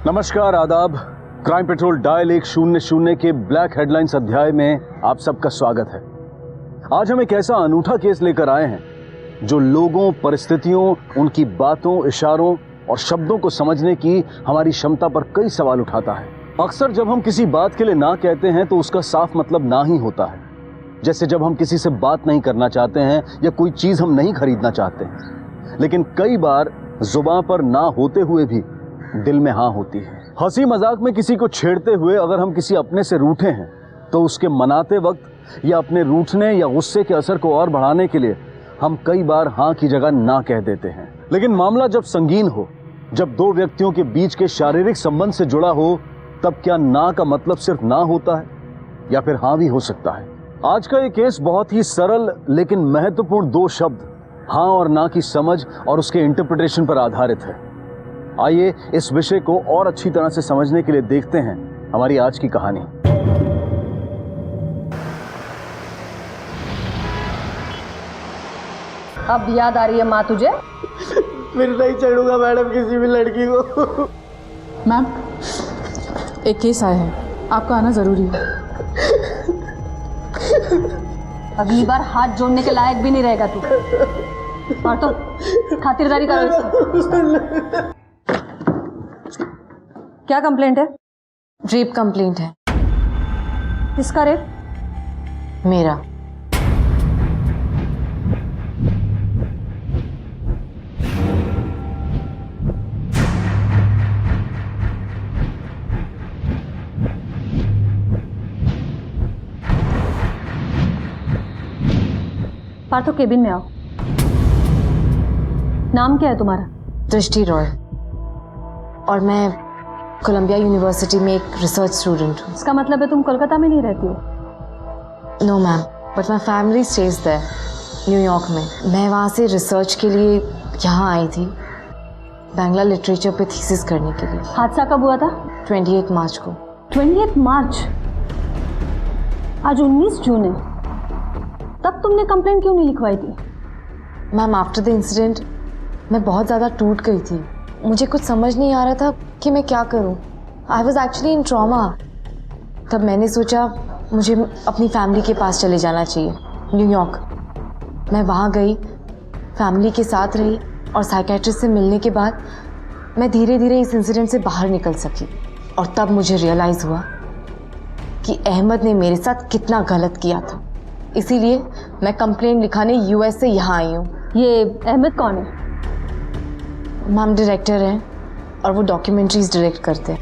नमस्कार, आदाब। Crime petrol dial 100 के ब्लैक हेडलाइंस अध्याय में आप सबका स्वागत है। आज हम एक ऐसा अनूठा केस लेकर आए हैं जो लोगों, परिस्थितियों, उनकी बातों, इशारों और शब्दों को समझने की हमारी क्षमता पर कई सवाल उठाता है। अक्सर जब हम किसी बात के लिए ना कहते हैं तो उसका साफ मतलब ना ही होता है। जैसे जब हम किसी से बात नहीं करना चाहते हैं या कोई चीज हम नहीं खरीदना चाहते हैं, लेकिन कई बार जुबान पर ना होते हुए भी दिल में हाँ होती है। हंसी मजाक में किसी को छेड़ते हुए अगर हम किसी अपने से रूठे हैं तो उसके मनाते वक्त या अपने रूठने या गुस्से के असर को और बढ़ाने के लिए हम कई बार हाँ की जगह ना कह देते हैं। लेकिन मामला जब संगीन हो, जब दो व्यक्तियों के बीच के शारीरिक संबंध से जुड़ा हो, तब क्या ना का मतलब सिर्फ ना होता है या फिर हाँ भी हो सकता है? आज का ये केस बहुत ही सरल लेकिन महत्वपूर्ण दो शब्द हाँ और ना की समझ और उसके इंटरप्रिटेशन पर आधारित है। आइए इस विषय को और अच्छी तरह से समझने के लिए देखते हैं हमारी आज की कहानी। अब याद आ रही है माँ तुझे? फिर नहीं चढ़ूंगा मैडम किसी भी लड़की को। मैम, एक केस आया है, आपका आना जरूरी है। अगली बार हाथ जोड़ने के लायक भी नहीं रहेगा तू। और तो खातिरदारी करो इसकी। क्या कंप्लेंट है? रेप कंप्लेंट है। किसका रेप? मेरा। पार्थो, केबिन में आओ। नाम क्या है तुम्हारा? दृष्टि रॉय, और मैं कोलंबिया यूनिवर्सिटी में एक रिसर्च स्टूडेंट हूँ। इसका मतलब है तुम कोलकाता में नहीं रहती हो? No ma'am, but my family stage there, New York में। मैं वहाँ से रिसर्च के लिए यहाँ आई थी, बांग्ला लिटरेचर पे थीसिस करने के लिए। हादसा कब हुआ था? 28 मार्च को। 28 मार्च? आज 19 जून है। तब तुमने कंप्लेंट क्यों नहीं लिखवाई थी? मैम, आफ्टर द इंसिडेंट मैं बहुत ज़्यादा टूट गई थी। मुझे कुछ समझ नहीं आ रहा था कि मैं क्या करूं। I was actually in trauma. तब मैंने सोचा मुझे अपनी फैमिली के पास चले जाना चाहिए, न्यूयॉर्क। मैं वहाँ गई, फैमिली के साथ रही, और साइकेट्रिस्ट से मिलने के बाद मैं धीरे धीरे इस इंसिडेंट से बाहर निकल सकी। और तब मुझे रियलाइज़ हुआ कि अहमद ने मेरे साथ कितना गलत किया था। इसीलिए मैं कंप्लेंट लिखाने यूएस से यहाँ आई हूँ। ये अहमद कौन है? मैम, डायरेक्टर हैं और वो डॉक्यूमेंट्रीज डायरेक्ट करते हैं।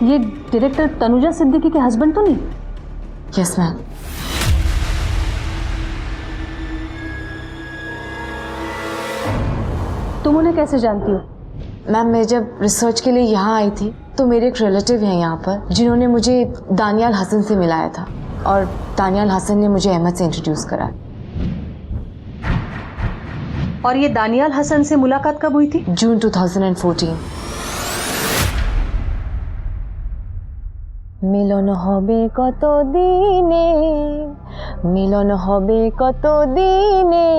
ये डायरेक्टर तनुजा सिद्दीकी के हस्बैंड तो नहीं? Yes ma'am. तुम उन्हें कैसे जानती हो? मैम, मैं जब रिसर्च के लिए यहाँ आई थी तो मेरे एक रिलेटिव हैं यहाँ पर जिन्होंने मुझे दानियाल हसन से मिलाया था, और दानियाल हसन ने मुझे अहमद से इंट्रोड्यूस करा। और ये दानियाल हसन से मुलाकात कब हुई थी? जून 2014। मिलन होबे कत दिने, मिलन होबे कत दिने,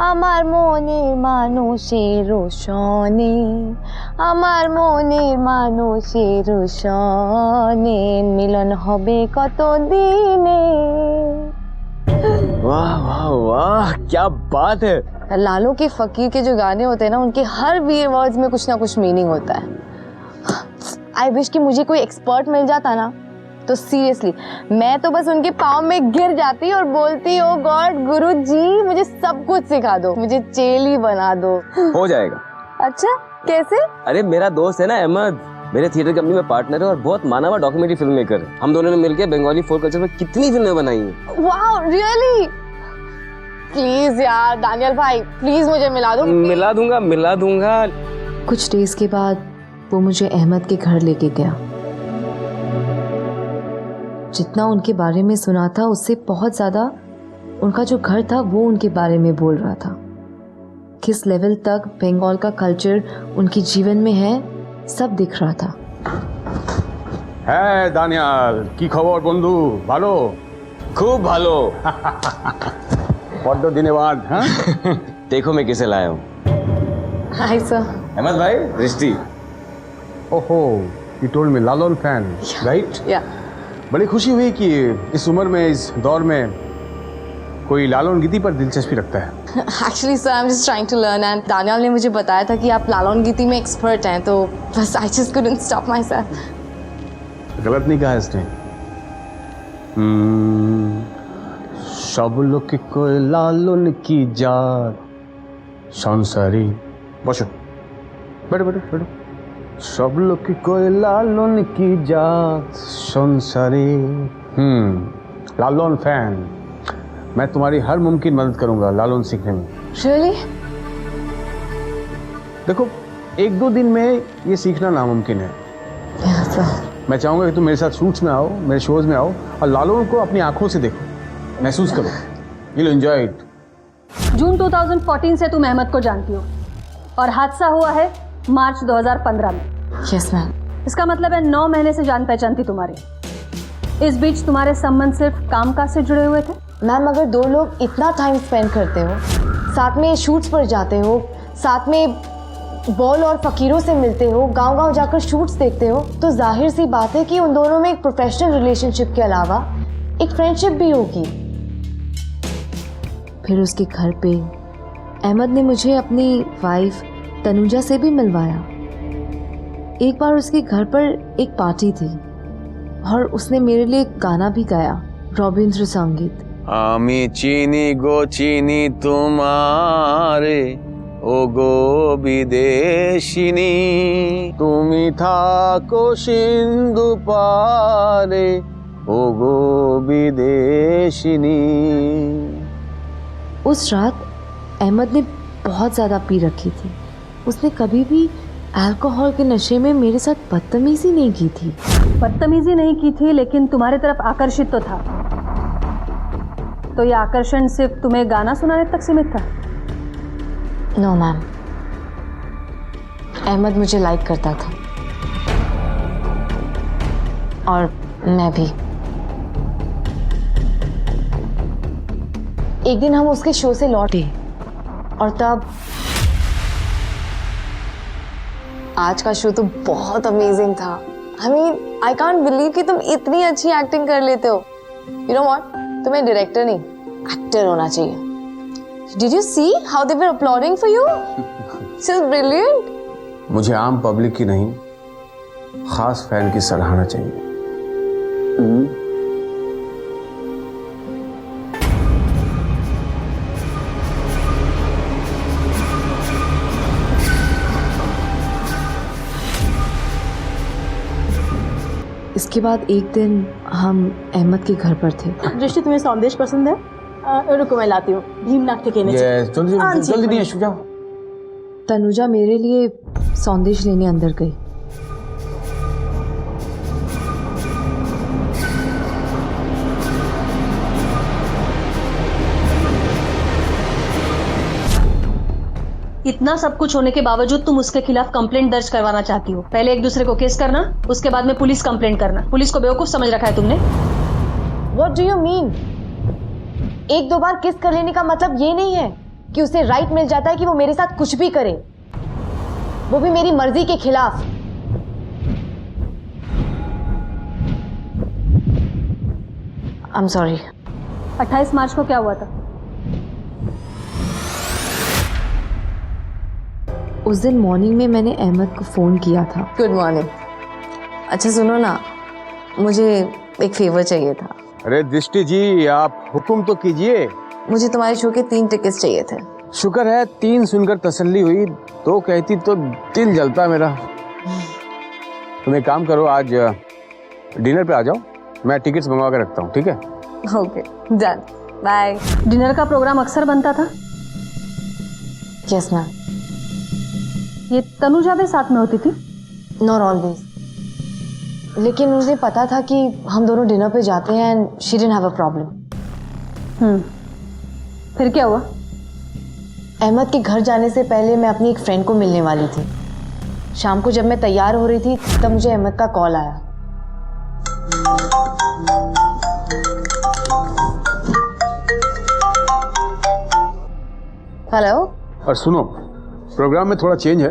আমার মনের মানুষের সনে, আমার মনের মানুষের সনে, মিলন হবে কত দিনে। वाह वाह वाह, क्या बात है। लालू के फकीर के जो गाने होते हैं ना, उनके हर वर्ड्स में कुछ ना कुछ मीनिंग होता है। आई विश कि मुझे कोई एक्सपर्ट मिल जाता ना, तो सीरियसली मैं तो बस उनके पाँव में गिर जाती और बोलती, ओ गॉड गुरुजी मुझे सब कुछ सिखा दो, मुझे चेली बना दो। हो जाएगा। अच्छा, कैसे? अरे मेरा दोस्त है ना अहमद, मेरे थिएटर कंपनी में पार्टनर है और बहुत माना हुआ डॉक्यूमेंट्री फिल्म मेकर है। हम दोनों ने मिलकर बंगाली फोक कल्चर में कितनी फिल्में बनाई हैं। Wow, really? प्लीज यार दानियल भाई, प्लीज मुझे मिला दो। मिला दूंगा। कुछ डेज के बाद वो मुझे अहमद के घर लेके गया। जितना उनके बारे में सुना था उससे बहुत ज्यादा उनका जो घर था वो उनके बारे में बोल रहा था। किस लेवल तक बंगाल का कल्चर उनके जीवन में है, सब दिख रहा था। হ্যাঁ দানিয়াল, কি খবর বন্ধু? ভালো? खूब भालो। বড্ড দিনে বাদ। হ্যাঁ, देखो मैं किसे लाया हूँ। Hi sir. अहमद भाई, दृष्टि। ओहो, you told me लालोन fan, right? Yeah. बड़ी खुशी हुई कि इस उम्र में, इस दौर में कोई लालोन गीति पर दिलचस्पी रखता है। Actually, sir, I'm just trying to learn and Daniyal ने मुझे बताया था कि आप लालोन गीति में एक्सपर्ट हैं, तो बस I just couldn't stop myself. गलत नहीं कहा इसने। सब लोग कोई लालोन की जात संसारी। बसो, बैठो बैठो बैठो। सब लोग कोई लालोन की जात संसारी। लालोन फैन। मैं तुम्हारी हर मुमकिन मदद करूंगा लालोन सीखने में। Really? देखो, 1-2 दिन में ये सीखना नामुमकिन है। Yeah, sir. मैं चाहूंगा कि तुम मेरे साथ शूट्स में आओ, मेरे शोज में आओ और लालोन को अपनी आंखों से देखो, महसूस करो। You'll enjoy it. जून 2014 से तुम अहमद को जानती हो और हादसा हुआ है मार्च 2015 में। Yes, ma'am. इसका मतलब है 9 महीने से जान पहचान थी तुम्हारी। इस बीच तुम्हारे संबंध सिर्फ कामकाज से जुड़े हुए थे? मैम, अगर 2 लोग इतना टाइम स्पेंड करते हो, साथ में शूट्स पर जाते हो, साथ में बॉल और फकीरों से मिलते हो, गांव-गांव जाकर शूट्स देखते हो, तो जाहिर सी बात है कि उन दोनों में एक प्रोफेशनल रिलेशनशिप के अलावा एक फ्रेंडशिप भी होगी। फिर उसके घर पे अहमद ने मुझे अपनी वाइफ तनुजा से भी मिलवाया। एक बार उसके घर पर एक पार्टी थी और उसने मेरे लिए एक गाना भी गाया, रविंद्र संगीत। আমি চিনি গো চিনি তোমারে ও গো বিদেশিনী তুমি থাকো সিন্ধু পারে ও গো বিদেশিনী। उस रात अहमद ने बहुत ज़्यादा पी रखी थी। उसने कभी भी अल्कोहल के नशे में मेरे साथ बदतमीजी नहीं की थी। बदतमीजी नहीं की थी, लेकिन तुम्हारी तरफ आकर्षित तो था। तो ये आकर्षण सिर्फ तुम्हें गाना सुनाने तक सीमित था? नो मैम, अहमद मुझे लाइक करता था और मैं भी। एक दिन हम उसके शो से लौटे और तब आज का शो तो बहुत अमेजिंग था। I mean, I can't believe कि तुम इतनी अच्छी एक्टिंग कर लेते हो। यू नो व्हाट, तुम्हें डायरेक्टर नहीं एक्टर होना चाहिए। Did you see how they were applauding for you? This is brilliant. मुझे आम पब्लिक की नहीं, खास फैन की सराहना चाहिए। इसके बाद एक दिन हम अहमद के घर पर थे। दृष्टि, तुम्हें सौंदेश पसंद है? रुको, मैं लाती हूँ। भीमनाथ ठिकाने से। जल्दी नहीं है, जाओ। तनुजा मेरे लिए सौंदेश लेने अंदर गई। इतना सब कुछ होने के बावजूद तुम उसके खिलाफ कंप्लेंट दर्ज करवाना चाहती हो। पहले एक दूसरे को केस करना, उसके बाद में पुलिस कंप्लेंट करना। पुलिस को बेवकूफ समझ रखा है तुमने। What do you mean? 1-2 बार किस कर लेने का मतलब ये नहीं है कि उसे राइट मिल जाता है कि वो मेरे साथ कुछ भी करे, वो भी मेरी मर्जी के खिलाफ। I'm sorry. 28 मार्च को क्या हुआ था? उस दिन मॉर्निंग में मैंने अहमद को फ़ोन किया था। Good morning. अच्छा सुनो ना, मुझे एक फेवर चाहिए था। अरे दृष्टि जी, आप हुक्म तो कीजिए। मुझे तुम्हारे शो के 3 टिकट्स चाहिए थे। शुक्र है 3 सुनकर तसल्ली हुई, 2 कहती तो दिल जलता मेरा। तुम एक काम करो, आज डिनर पे आ जाओ, मैं टिकट्स मंगवा कर रखता हूँ, ठीक है? Okay, done, bye. डिनर का प्रोग्राम अक्सर बनता था? Yes ma'am. ये तनुजा भी साथ में होती थी? नॉट ऑलवेज, लेकिन मुझे पता था कि हम दोनों डिनर पे जाते हैं and she didn't have a problem. फिर क्या हुआ? अहमद के घर जाने से पहले मैं अपनी एक फ्रेंड को मिलने वाली थी। शाम को जब मैं तैयार हो रही थी तब मुझे अहमद का कॉल आया। हेलो। और सुनो, प्रोग्राम में थोड़ा चेंज है,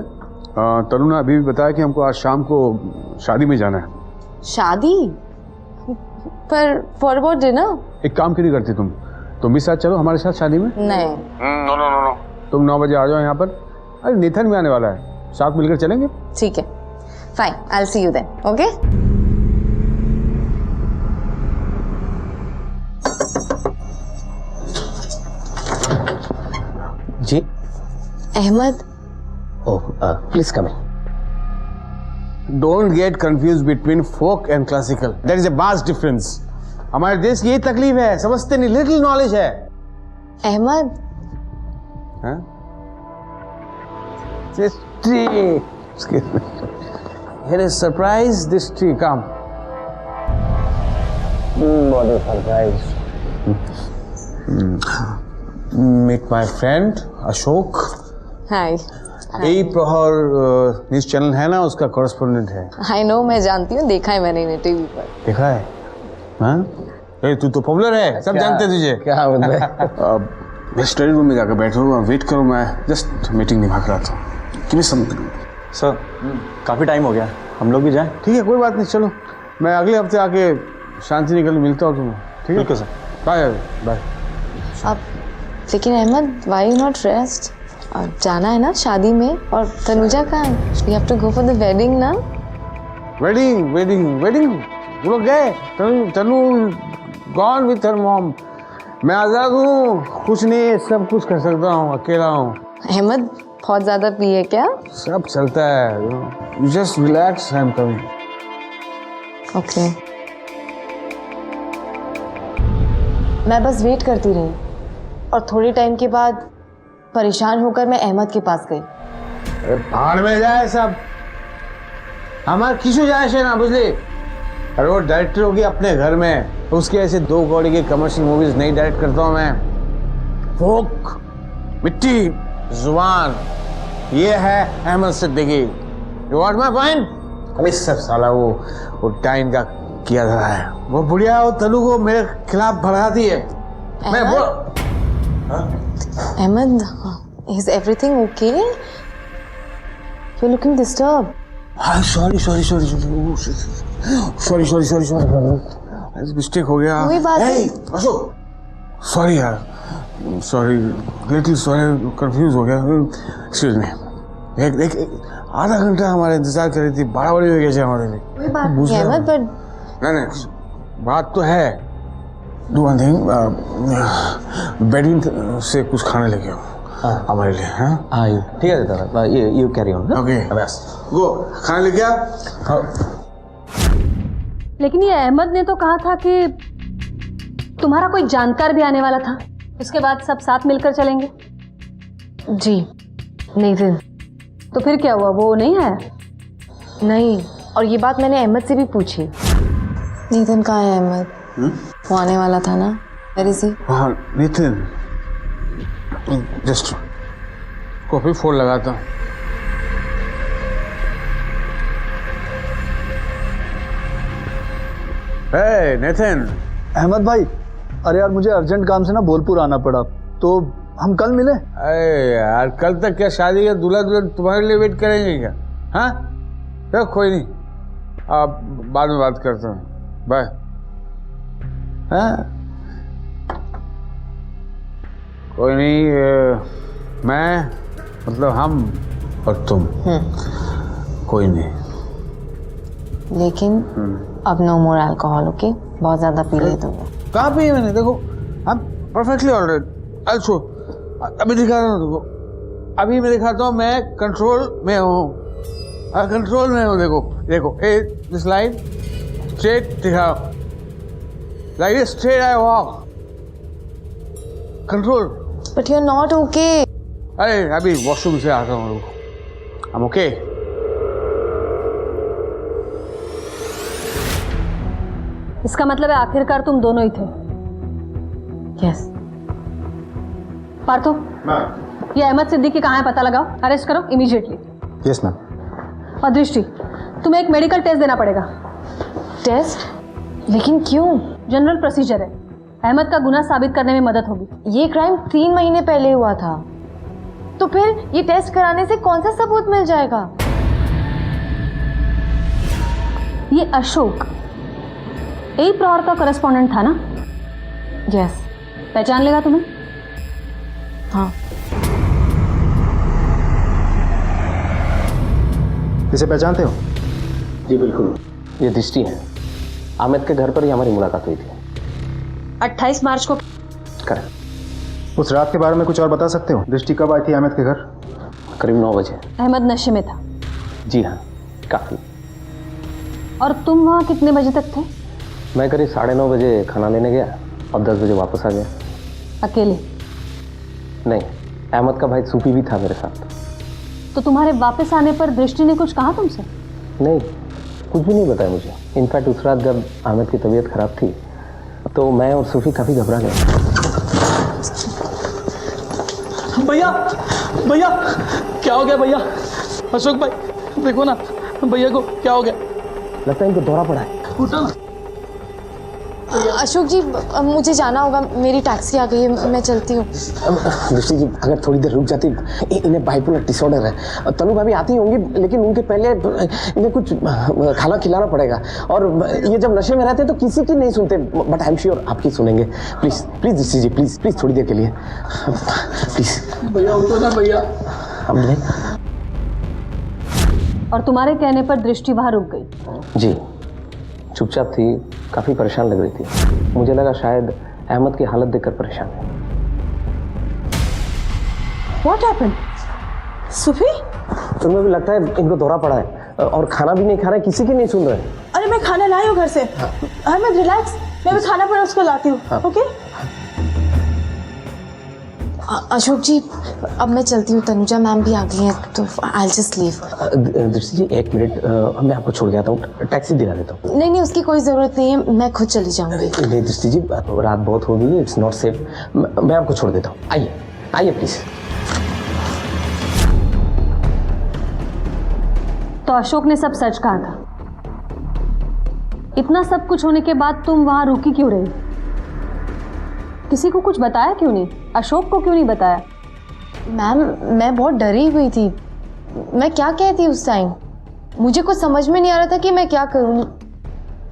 तनु ने अभी भी बताया कि हमको आज शाम को शादी में जाना है। शादी? पर फॉर अबाउट डिनर? एक काम क्यों नहीं करती तुम भी साथ चलो हमारे साथ शादी में। नहीं। नो, तुम 9 बजे आ जाओ यहाँ पर। अरे नेथन भी आने वाला है, साथ मिलकर चलेंगे। ठीक है, fine, I will see you then, okay? Ji Ahmad, oh please come in. Don't get confuse between folk and classical, there is a vast difference. हमारे देश की यही तकलीफ है, समझते नहीं, लिटिल नॉलेज है। अहमद, हाँ? This tree. Excuse me. Here is surprise. This tree. Come. What a surprise. Meet my friend Ashok. हाय। यही प्रहर न्यूज चैनल है ना, उसका कॉरेस्पोंडेंट है। आई नो, मैं जानती हूँ, देखा है मैंने टीवी पर। देखा है? हाँ? तू तो पॉपुलर है, सब जानते हैं तुझे। क्या बोल रहे? मैं स्टडी रूम में जाकर बैठा हूँ, वेट करो, मैं जस्ट मीटिंग निभा कर आता हूँ। सर काफ़ी टाइम हो गया, हम लोग भी जाएं? ठीक है, कोई बात नहीं, चलो मैं अगले हफ्ते आके शांति निकल मिलता हूँ तुम्हें। ठीक है सर। Bye bye. अब लेकिन Ahmad, why you not rest? अब जाना है ना शादी में, और तनुजा कहाँ है? We have to go for the wedding ना। वेडिंग वो लोग गए। Tanu gone with her mom. मैं आज़ाद हूँ, कुछ नहीं, सब कुछ कर सकता हूँ, अकेला हूँ। अहमद, बहुत ज्यादा पिए क्या? सब चलता है, you just relax, I am coming. Okay. मैं बस वेट करती रही और थोड़ी टाइम के बाद परेशान होकर मैं अहमद के पास गई। अरे भाड़ में जाए सब, हमारे किसू जाए से ना, बुझली? अरे वो डायरेक्टर होगी अपने घर में, उसके ऐसे 2 कौड़ी की कमर्शियल मूवीज नहीं डायरेक्ट करता हूँ मैं। फोक, मिट्टी, जुबान, ये है Ahmad Siddiqui. You want my point? अभी सब साला वो टाइम का किया धरा है। वो बुढ़िया वो तनु को मेरे खिलाफ भड़काती है। मैं बोल Ahmad, is everything okay? You are looking disturb. Sorry mistake हो गया। कोई बात नहीं। अशोक, सॉरी यार, सॉरी, लिटिल सॉरी, कंफ्यूज हो गया। Excuse me. एक आधा घंटा हमारा इंतजार कर रही थी, बड़ा बड़ी हो गया हमारे लिए। कोई बात नहीं अहमद, पर नहीं, बात तो है। डू वन थिंग, बेडरूम से कुछ खाने लेके आओ हमारे लिए। हाँ ठीक है दादा, यू कैरी ऑन। ओके, गो खाने लेके आ। लेकिन ये अहमद ने तो कहा था कि तुम्हारा कोई जानकार भी आने वाला था, उसके बाद सब साथ मिलकर चलेंगे। जी नितिन। तो फिर क्या हुआ, वो नहीं आया? नहीं, और ये बात मैंने अहमद से भी पूछी। नितिन कहाँ है अहमद? वो आने वाला था ना, वेयर इज ही? हाँ नितिन, जस्ट कॉफी फोन लगाता हूँ। हे नितिन। अहमद भाई, अरे यार मुझे अर्जेंट काम से ना बोलपुर आना पड़ा, तो हम कल मिले। अरे यार, कल तक क्या शादी का दूल्हा दुल्हन तुम्हारे लिए वेट करेंगे क्या? हाँ चलो कोई नहीं, आप बाद में बात करते हैं, बाय। हाँ कोई नहीं, मैं मतलब हम और तुम, कोई नहीं। लेकिन अब नो मोर अल्कोहल, ओके? बहुत ज्यादा पी लिए तुमने। कहाँ पे मैंने, देखो हम परफेक्टली ऑलराइट। अच्छा अभी दिखा रहा हूँ तुमको, अभी मैं दिखाता हूँ, मैं कंट्रोल में हूँ, कंट्रोल में हूँ। देखो देखो, ए दिस लाइन स्ट्रेट दिखाओ, like this straight I walk, control. But you are not okay. अरे अभी वॉशरूम से आता हूँ, आई एम ओके। इसका मतलब है आखिरकार तुम दोनों ही थे। यस। पार्थो, ये अहमद सिद्दीकी कहाँ है पता लगाओ, अरेस्ट करो इमीडिएटली। Yes ma'am. और दृष्टि, तुम्हें एक मेडिकल टेस्ट देना पड़ेगा। टेस्ट? लेकिन क्यों? जनरल प्रोसीजर है, अहमद का गुनाह साबित करने में मदद होगी। ये क्राइम 3 महीने पहले हुआ था, तो फिर ये टेस्ट कराने से कौन सा सबूत मिल जाएगा? ये अशोक यही प्रहार का करस्पॉन्डेंट था ना? यस। पहचान लेगा तुम्हें? हाँ। इसे पहचानते हो? जी बिल्कुल, ये दृष्टि है। अहमद के घर पर ही हमारी मुलाकात हुई थी। 28 मार्च को। करेक्ट। उस रात के बारे में कुछ और बता सकते हो? दृष्टि कब आई थी अहमद के घर? करीब 9 बजे। अहमद नशे में था। जी हाँ, काफ़ी। और तुम वहाँ कितने बजे तक थे? मैं करीब 9:30 बजे खाना लेने गया और 10 बजे वापस आ गया। अकेले? नहीं, अहमद का भाई सूफी भी था मेरे साथ। तो तुम्हारे वापस आने पर दृष्टि ने कुछ कहा तुमसे? नहीं, कुछ भी नहीं बताया मुझे। इनफैक्ट उस रात जब अहमद की तबीयत खराब थी तो मैं और सूफी काफ़ी घबरा गए। भैया भैया क्या हो गया भैया? अशोक भाई देखो ना, भैया को क्या हो गया? लगता है इनको दौरा पड़ा है। उठो ना। अशोक जी, अब मुझे जाना होगा, मेरी टैक्सी आ गई है, मैं चलती हूँ। दृष्टि जी, अगर थोड़ी देर रुक जाती, इन्हें बाइपोलर डिसऑर्डर है। तनु भाभी आती होंगी, लेकिन उनके पहले इन्हें कुछ खाना खिलाना पड़ेगा। और ये जब नशे में रहते हैं तो किसी की नहीं सुनते, बट आई एम श्योर आपकी सुनेंगे। प्लीज प्लीज दृष्टि जी, प्लीज प्लीज थोड़ी देर के लिए प्लीज। भैया उठो ना भैया। अब नहीं। और तुम्हारे कहने पर दृष्टि वहां रुक गई? जी, चुपचाप थी, काफ़ी परेशान लग रही थी। मुझे लगा शायद अहमद की हालत देखकर परेशान है। What happened? सुफी? तुम्हें भी लगता है इनको दौरा पड़ा है और खाना भी नहीं खा रहे, किसी की नहीं सुन रहे। अरे मैं खाना लाई हूँ घर से। अहमद रिलैक्स, मैं भी खाना पड़ा उसको लाती हूँ। ओके? अशोक जी, अब मैं चलती हूँ, तनुजा मैम भी आ गई हैं, तो आई जस्ट लीव। दृष्टि जी, 1 मिनट, मैं आपको छोड़ के आता हूँ, टैक्सी दिला देता हूँ। नहीं, उसकी कोई ज़रूरत नहीं है, मैं खुद चली जाऊँगी। नहीं दृष्टि जी, रात बहुत हो गई, इट्स नॉट सेफ। मैं आपको छोड़ देता हूँ। आइए आइए प्लीज। तो अशोक ने सब सच कहा था। इतना सब कुछ होने के बाद तुम वहां रुकी क्यों रही? किसी को कुछ बताया क्यों नहीं? अशोक को क्यों नहीं बताया? मैम, मैं बहुत डरी हुई थी। मैं क्या कहती उस टाइम? मुझे कुछ समझ में नहीं आ रहा था कि मैं क्या करूं।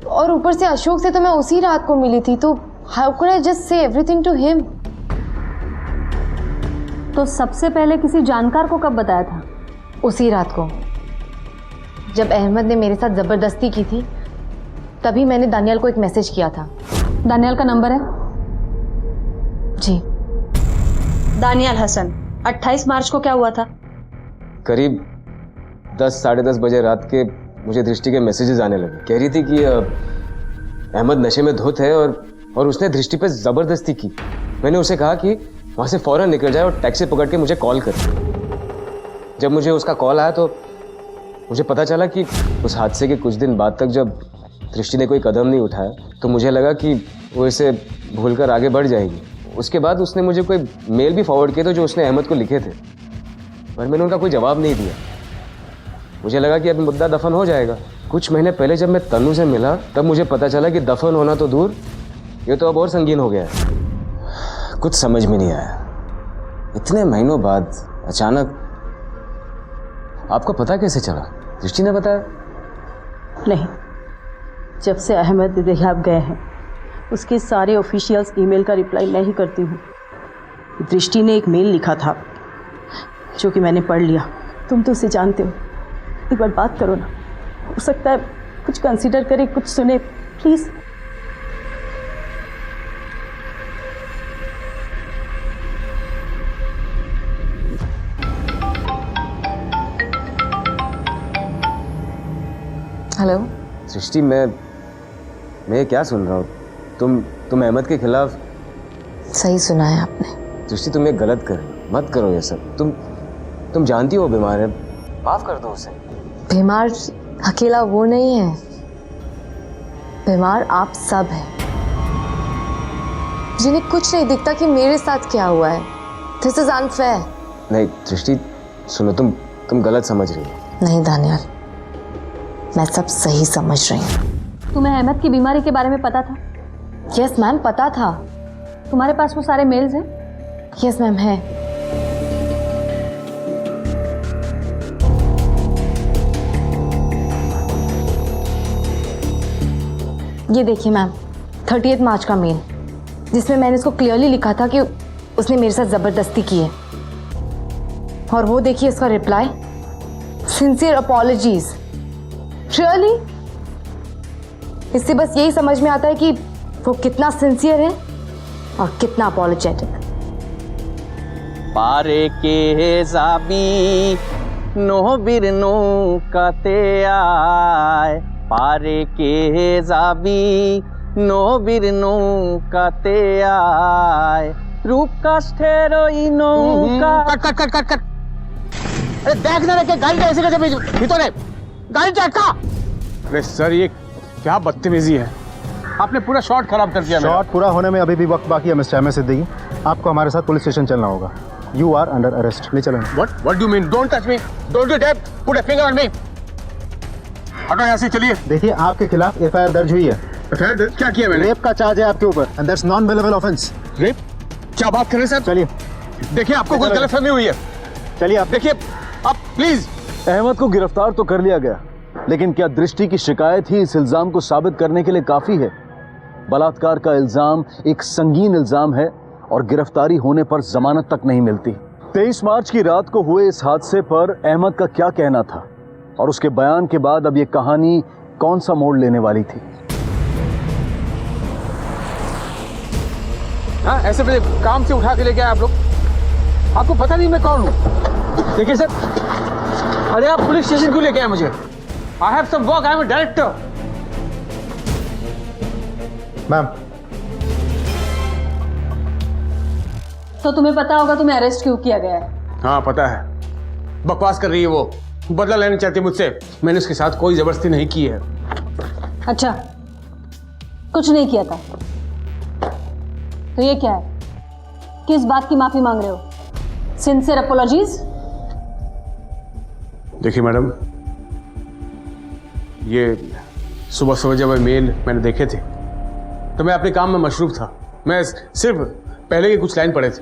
और ऊपर से अशोक से तो मैं उसी रात को मिली थी, तो how could I just say everything to him? तो सबसे पहले किसी जानकार को कब बताया था? उसी रात को, जब अहमद ने मेरे साथ ज़बरदस्ती की थी, तभी मैंने दानियाल को एक मैसेज किया था। दानियाल का नंबर है? जी। दानियाल हसन, 28 मार्च को क्या हुआ था? करीब 10 साढ़े 10 बजे रात के मुझे दृष्टि के मैसेजेस आने लगे। कह रही थी कि अहमद नशे में धुत है और उसने दृष्टि पे ज़बरदस्ती की। मैंने उसे कहा कि वहाँ से फ़ौरन निकल जाए और टैक्सी पकड़ के मुझे कॉल कर। जब मुझे उसका कॉल आया तो मुझे पता चला कि उस हादसे के कुछ दिन बाद तक जब दृष्टि ने कोई कदम नहीं उठाया तो मुझे लगा कि वो इसे भूलकर आगे बढ़ जाएगी। उसके बाद उसने मुझे कोई मेल भी फॉरवर्ड किए थे जो उसने अहमद को लिखे थे, पर मैंने उनका कोई जवाब नहीं दिया। मुझे लगा कि अब मुद्दा दफन हो जाएगा। कुछ महीने पहले जब मैं तनु से मिला तब मुझे पता चला कि दफन होना तो दूर, ये तो अब और संगीन हो गया है। कुछ समझ में नहीं आया। इतने महीनों बाद अचानक। आपको पता कैसे चला? दृष्टि ने बताया? नहीं, जब से अहमद देहाब गए हैं उसके सारे ऑफिशियल्स ईमेल का रिप्लाई मैं ही करती हूँ। दृष्टि ने एक मेल लिखा था जो कि मैंने पढ़ लिया। तुम तो उसे जानते हो, एक बार बात करो ना, हो सकता है कुछ कंसीडर करे, कुछ सुने, प्लीज़। हेलो दृष्टि, मैं क्या सुन रहा हूँ? तुम अहमद के खिलाफ? सही सुना है आपने। दृष्टि, तुम ये गलत कर मत करो ये सब। तुम जानती हो बीमार है, माफ कर दो उसे। बीमार अकेला वो नहीं है, बीमार आप सब हैं। जिन्हें कुछ नहीं दिखता कि मेरे साथ क्या हुआ है। This is unfair. नहीं दृष्टि, सुनो, तुम गलत समझ रही हो। नहीं दानियाल, मैं सब सही समझ रही हूँ। तुम्हें अहमद की बीमारी के बारे में पता था? यस मैम, पता था। तुम्हारे पास वो सारे मेल्स हैं? यस मैम, है। ये देखिए मैम, 30 मार्च का मेल, जिसमें मैंने इसको क्लियरली लिखा था कि उसने मेरे साथ ज़बरदस्ती की है। और वो देखिए इसका रिप्लाई, सिंसियर अपॉलॉजीज। रियली? इससे बस यही समझ में आता है कि वो कितना सिंसियर है और कितना अपॉलोजेटिक। पारे के जाबी नो बिरनो काते आय, पारे के जाबी नो बिरनो काते आय, रूप काष्ठेरो इनो का। Cut cut cut cut cut. अरे देख ना रे के गाड़ी ऐसे कैसे भीतर है, गाड़ी चटका। अरे सर ये क्या बदतमीजी है, आपने पूरा शॉट खराब कर दिया। शॉट पूरा होने में अभी भी वक्त बाकी है मिस्टर अहमद सिद्दीकी। आपको हमारे साथ पुलिस स्टेशन चलना होगा। You are under arrest. ले चलें। What do you mean? Don't touch me. Don't do that. Put a finger on me. हटो यहाँ से, चलिए। देखिए आपके खिलाफ एफआईआर दर्ज हुई है। क्या किया मैंने? रेप का चार्ज है आपके ऊपर and that's non bailable offence. Rape? क्या बात कर रहे हैं सर? चलिए। देखिए आपको कोई गलतफहमी हुई है। चलिए आप देखिए आप प्लीज। अहमद को गिरफ्तार तो कर लिया गया, लेकिन क्या दृष्टि की शिकायत ही इस इल्जाम को साबित करने के लिए काफी है? बलात्कार का इल्जाम एक संगीन इल्जाम है और गिरफ्तारी होने पर जमानत तक नहीं मिलती। 23 मार्च की रात को हुए इस हादसे पर अहमद का क्या कहना था और उसके बयान के बाद अब ये कहानी कौन सा मोड़ लेने वाली थी? हाँ, ऐसे मुझे काम से उठा के लेके आए आप लोग। आपको पता नहीं मैं कौन हूँ? देखिए सर, अरे आप पुलिस स्टेशन क्यों लेके आए मुझे? I have some work, I am a director. Ma'am, तो तुम्हें पता होगा तुम्हें अरेस्ट क्यों किया गया है? हाँ पता है, बकवास कर रही है वो, बदला लेना चाहती है मुझसे। मैंने उसके साथ कोई जबरदस्ती नहीं की है। अच्छा, कुछ नहीं किया था तो ये क्या है? किस बात की माफी मांग रहे हो? Sincere apologies? देखिए मैडम, ये सुबह सुबह जब मेल मैंने देखे थे तो मैं अपने काम में मशरूफ था। मैं सिर्फ पहले के कुछ लाइन पढ़े थे।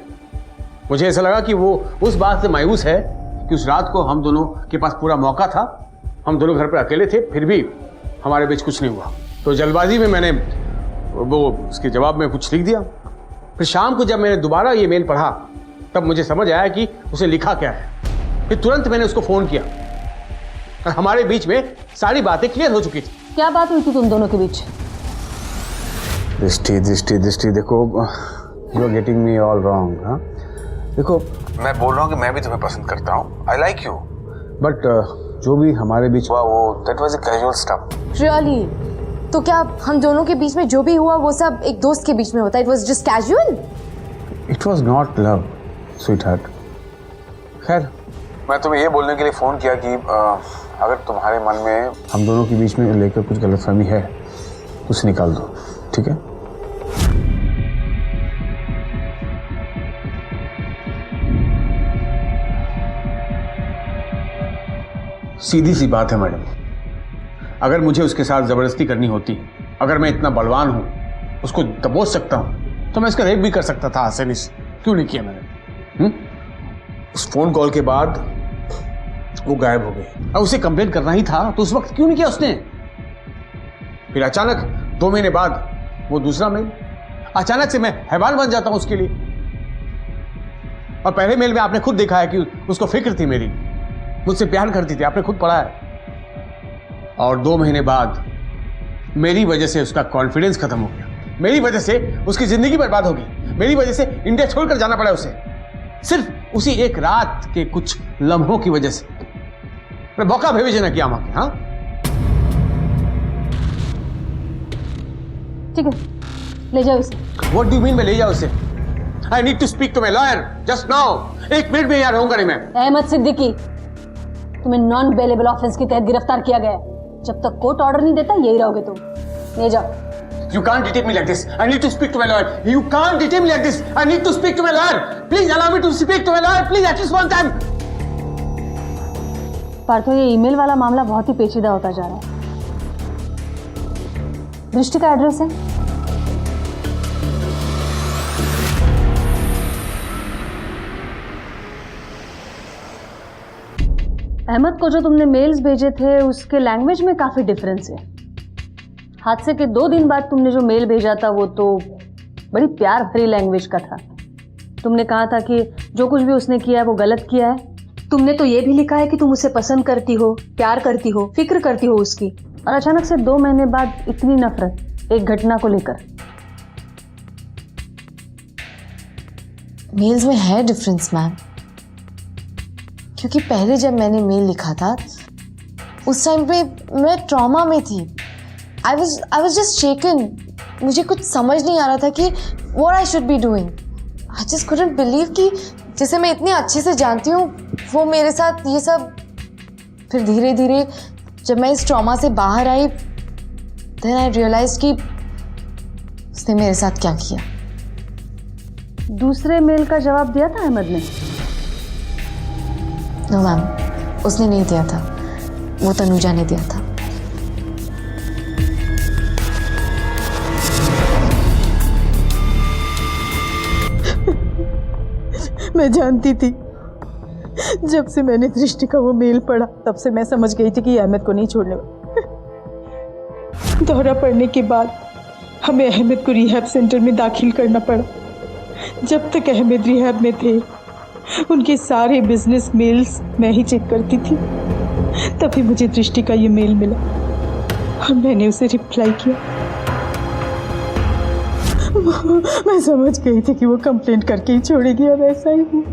मुझे ऐसा लगा कि वो उस बात से मायूस है कि उस रात को हम दोनों के पास पूरा मौका था, हम दोनों घर पर अकेले थे, फिर भी हमारे बीच कुछ नहीं हुआ। तो जल्दबाजी में मैंने वो उसके जवाब में कुछ लिख दिया। फिर शाम को जब मैंने दोबारा ये मेल पढ़ा तब मुझे समझ आया कि उसे लिखा क्या है। फिर तुरंत मैंने उसको फ़ोन किया और हमारे बीच में सारी बातें क्लियर हो चुकी थी। क्या बात हुई थी तुम दोनों के बीच? दृष्टि दृष्टि दृष्टि, देखो you are getting me all wrong. हाँ देखो, मैं बोल रहा हूँ कि मैं भी तुम्हें पसंद करता हूँ, आई लाइक यू, बट जो भी हमारे बीच हुआ वो that was a casual stuff. Really? तो क्या हम दोनों के बीच में जो भी हुआ वो सब एक दोस्त के बीच में होता है? It was just casual? It was not love sweetheart. खैर, मैं तुम्हें ये बोलने के लिए फ़ोन किया कि अगर तुम्हारे मन में हम दोनों के बीच में लेकर कुछ गलतफहमी है उसे निकाल दो, ठीक है? सीधी सी बात है मैडम, अगर मुझे उसके साथ जबरदस्ती करनी होती, अगर मैं इतना बलवान हूं, उसको दबोच सकता हूं, तो मैं उसका रेप भी कर सकता था आसानी से। क्यों नहीं किया मैंने? उस फोन कॉल के बाद वो गायब हो गई। अब उसे कंप्लेंट करना ही था तो उस वक्त क्यों नहीं किया उसने? फिर अचानक 2 महीने बाद वो दूसरा मेल, अचानक से मैं हैवान बन जाता हूं उसके लिए। और पहले मेल में आपने खुद देखा है कि उसको फिक्र थी मेरी, मुझसे प्यार करती थी, आपने खुद पढ़ा है। और 2 महीने बाद मेरी वजह से उसका कॉन्फिडेंस खत्म हो गया, मेरी वजह से उसकी जिंदगी बर्बाद हो गई, मेरी वजह से इंडिया छोड़कर जाना पड़ा उसे, सिर्फ उसी एक रात के कुछ लम्हों की वजह से। मैं मौका भेजे ना किया मांगे। हाँ ठीक है, ले जाओ इसे। What do you mean मैं ले जाओ उसे? I need to speak to my lawyer just now. 1 minute में यहाँ रहूंगा नहीं मैं। अहमद सिद्दीकी, तुम्हें नॉन बेलेबल ऑफेंस के तहत गिरफ्तार किया गया है। जब तक कोर्ट ऑर्डर नहीं देता यही रहोगे तुम। ले जाओ। You can't detain me like this. I need to speak to my lawyer. You can't detain me like this. I need to speak to my lawyer. Please allow me to speak to my lawyer. Please at least one time. Partho, ये email वाला मामला बहुत ही पेचीदा होता जा रहा है। दृष्टि का एड्रेस है? अहमद को जो तुमने मेल्स भेजे थे उसके लैंग्वेज में काफी डिफरेंस है। हादसे के 2 दिन बाद तुमने जो मेल भेजा था वो तो बड़ी प्यार भरी लैंग्वेज का था। तुमने कहा था कि जो कुछ भी उसने किया है वो गलत किया है। तुमने तो ये भी लिखा है कि तुम उसे पसंद करती हो, प्यार करती हो, फिक्र करती हो उसकी, और अचानक से 2 महीने बाद इतनी नफरत एक घटना को लेकर। मेल्स में है डिफरेंस मैम, क्योंकि पहले जब मैंने मेल लिखा था उस टाइम पे मैं ट्रॉमा में थी। आई वॉज जस्ट शेकन। मुझे कुछ समझ नहीं आ रहा था कि what I should be doing. I just couldn't believe कि जिसे मैं इतने अच्छे से जानती हूँ वो मेरे साथ ये सब। फिर धीरे धीरे जब मैं इस ट्रॉमा से बाहर आई, देन आई रियलाइज कि उसने मेरे साथ क्या किया। दूसरे मेल का जवाब दिया था अहमद ने? नो मैम, उसने नहीं दिया था, वो तनुजा ने दिया था। मैं जानती थी, जब से मैंने दृष्टि का वो मेल पढ़ा तब से मैं समझ गई थी कि अहमद को नहीं छोड़ने वाला। दौरा पड़ने के बाद हमें अहमद को रिहैब सेंटर में दाखिल करना पड़ा। जब तक अहमद रिहैब में थे उनके सारे बिजनेस मेल्स मैं ही चेक करती थी। तभी मुझे दृष्टि का ये मेल मिला और मैंने उसे रिप्लाई किया। मैं समझ गई थी कि वो कंप्लेंट करके ही छोड़ेगी और ऐसा ही हुआ।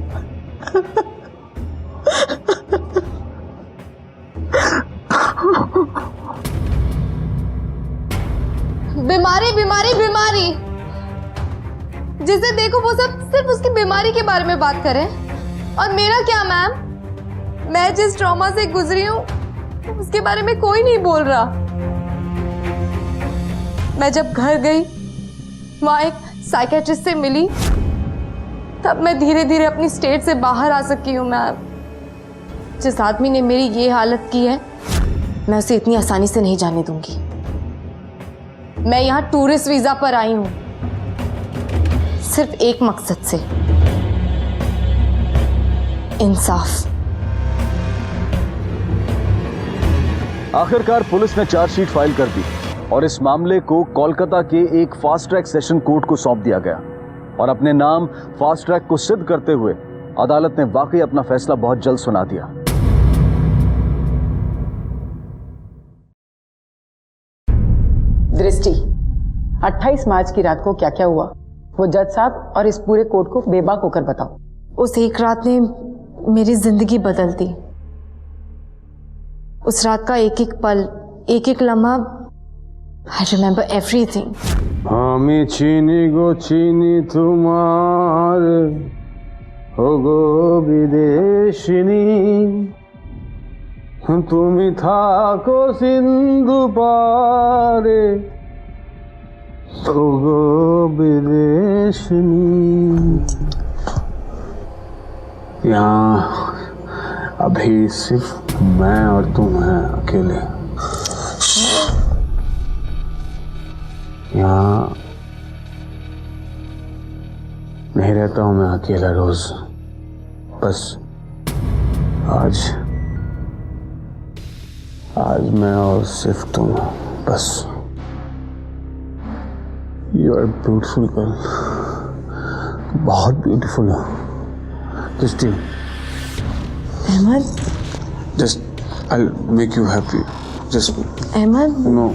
बीमारी बीमारी बीमारी, जिसे देखो वो सब सिर्फ उसकी बीमारी के बारे में बात करें। और मेरा क्या मैम, मैं जिस ट्रॉमा से गुजरी हूं उसके बारे में कोई नहीं बोल रहा। मैं जब घर गई, वहां एक साइकेट्रिस्ट से मिली, तब मैं धीरे धीरे अपनी स्टेट से बाहर आ सकी हूँ मैम। जिस आदमी ने मेरी ये हालत की है, मैं उसे इतनी आसानी से नहीं जाने दूंगी। मैं यहाँ टूरिस्ट वीजा पर आई हूँ सिर्फ एक मकसद से, इंसाफ। आखिरकार पुलिस ने चार्जशीट फाइल कर दी और इस मामले को कोलकाता के एक फास्ट ट्रैक सेशन कोर्ट को सौंप दिया गया। और अपने नाम फास्ट ट्रैक को सिद्ध करते हुए अदालत ने वाकई अपना फैसला बहुत जल्द सुना दिया। दृष्टि, 28 मार्च की रात को क्या क्या हुआ वो जज साहब और इस पूरे कोर्ट को बेबाक होकर बताओ। उस एक रात ने मेरी जिंदगी बदल दी। उस रात का एक एक पल, एक एक लम्हा, आई रिमेम्बर एवरीथिंग। আমি চিনি গো চিনি তোমার ওগো বিদেশিনী, তুমি থাকো সিন্ধু পারে ওগো বিদেশিনী। यहाँ अभी सिर्फ मैं और तुम हैं अकेले। यहाँ नहीं रहता हूं मैं अकेला रोज, बस आज मैं और सिर्फ तुम, बस। यू आर ब्यूटीफुल गर्ल, बहुत ब्यूटीफुल हो Drishti. Ahmad, just I make you happy, just Ahmad. No,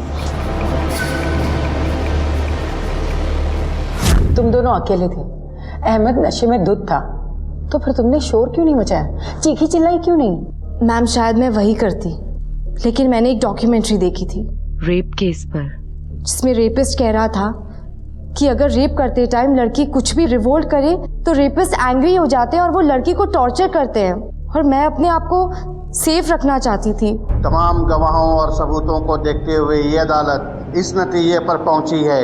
तुम दोनों अकेले थे, अहमद नशे में धुत था, तो फिर तुमने शोर क्यों नहीं मचाया, चीखी चिल्लाई क्यों नहीं? मैम शायद मैं वही करती, लेकिन मैंने एक डॉक्यूमेंट्री देखी थी रेप केस पर, जिसमें रेपिस्ट कह रहा था कि अगर रेप करते टाइम लड़की कुछ भी रिवोल्ट करे तो रेपिस्ट एंग्री हो जाते हैं और वो लड़की को टॉर्चर करते हैं। और मैं अपने आप को सेफ रखना चाहती थी। तमाम गवाहों और सबूतों को देखते हुए ये अदालत इस नतीजे पर पहुंची है,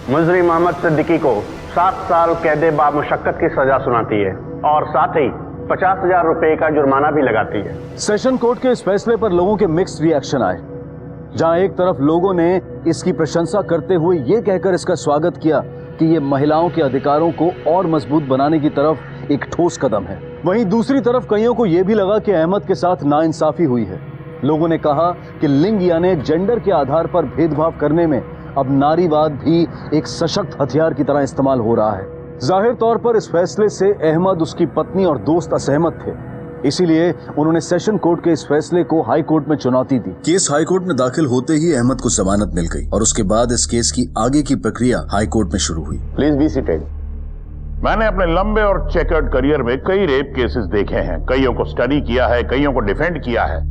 मुजरिम मोहम्मद सिद्दीकी को 7 साल कैद बामुशक्कत की सजा सुनाती है और साथ ही 50,000 रुपए का जुर्माना भी लगाती है। सेशन कोर्ट के इस फैसले पर लोगों के मिक्स्ड रिएक्शन आए। जहां एक तरफ लोगों ने इसकी प्रशंसा करते हुए ये कहकर इसका स्वागत किया कि ये महिलाओं के अधिकारों को और मजबूत बनाने की तरफ एक ठोस कदम है, वहीं दूसरी तरफ कईयों को यह भी लगा कि अहमद के साथ नाइंसाफी हुई है लोगों ने कहा कि लिंग यानी जेंडर के आधार पर भेदभाव करने में अब नारीवाद भी एक सशक्त हथियार की तरह इस्तेमाल हो रहा है। जाहिर तौर पर इस फैसले से अहमद, उसकी पत्नी और दोस्त असहमत थे। इसीलिए उन्होंने सेशन कोर्ट के इस फैसले को हाई कोर्ट में चुनौती दी। केस हाई कोर्ट में दाखिल होते ही अहमद को जमानत मिल गई और उसके बाद इस केस की आगे की प्रक्रिया हाई कोर्ट में शुरू हुई। Please be seated. मैंने अपने लंबे और चेकर्ड करियर में कई रेप केसेस देखे हैं, कईयों को स्टडी किया है, कईयों को डिफेंड किया है,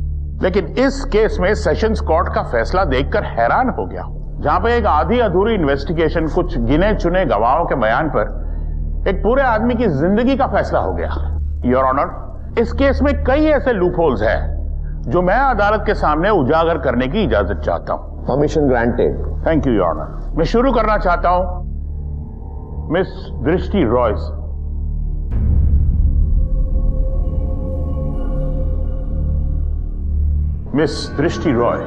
लेकिन इस केस में सेशंस कोर्ट का फैसला देखकर हैरान हो गया, जहां पे एक आधी अधूरी इन्वेस्टिगेशन, कुछ गिने चुने गवाहों के बयान पर एक पूरे आदमी की जिंदगी का फैसला हो गया। योर ऑनर, इस केस में कई ऐसे लूपहोल्स हैं जो मैं अदालत के सामने उजागर करने की इजाजत चाहता हूं। Permission granted. Thank you your honour. मैं शुरू करना चाहता हूं मिस दृष्टि रॉय से। मिस दृष्टि रॉय,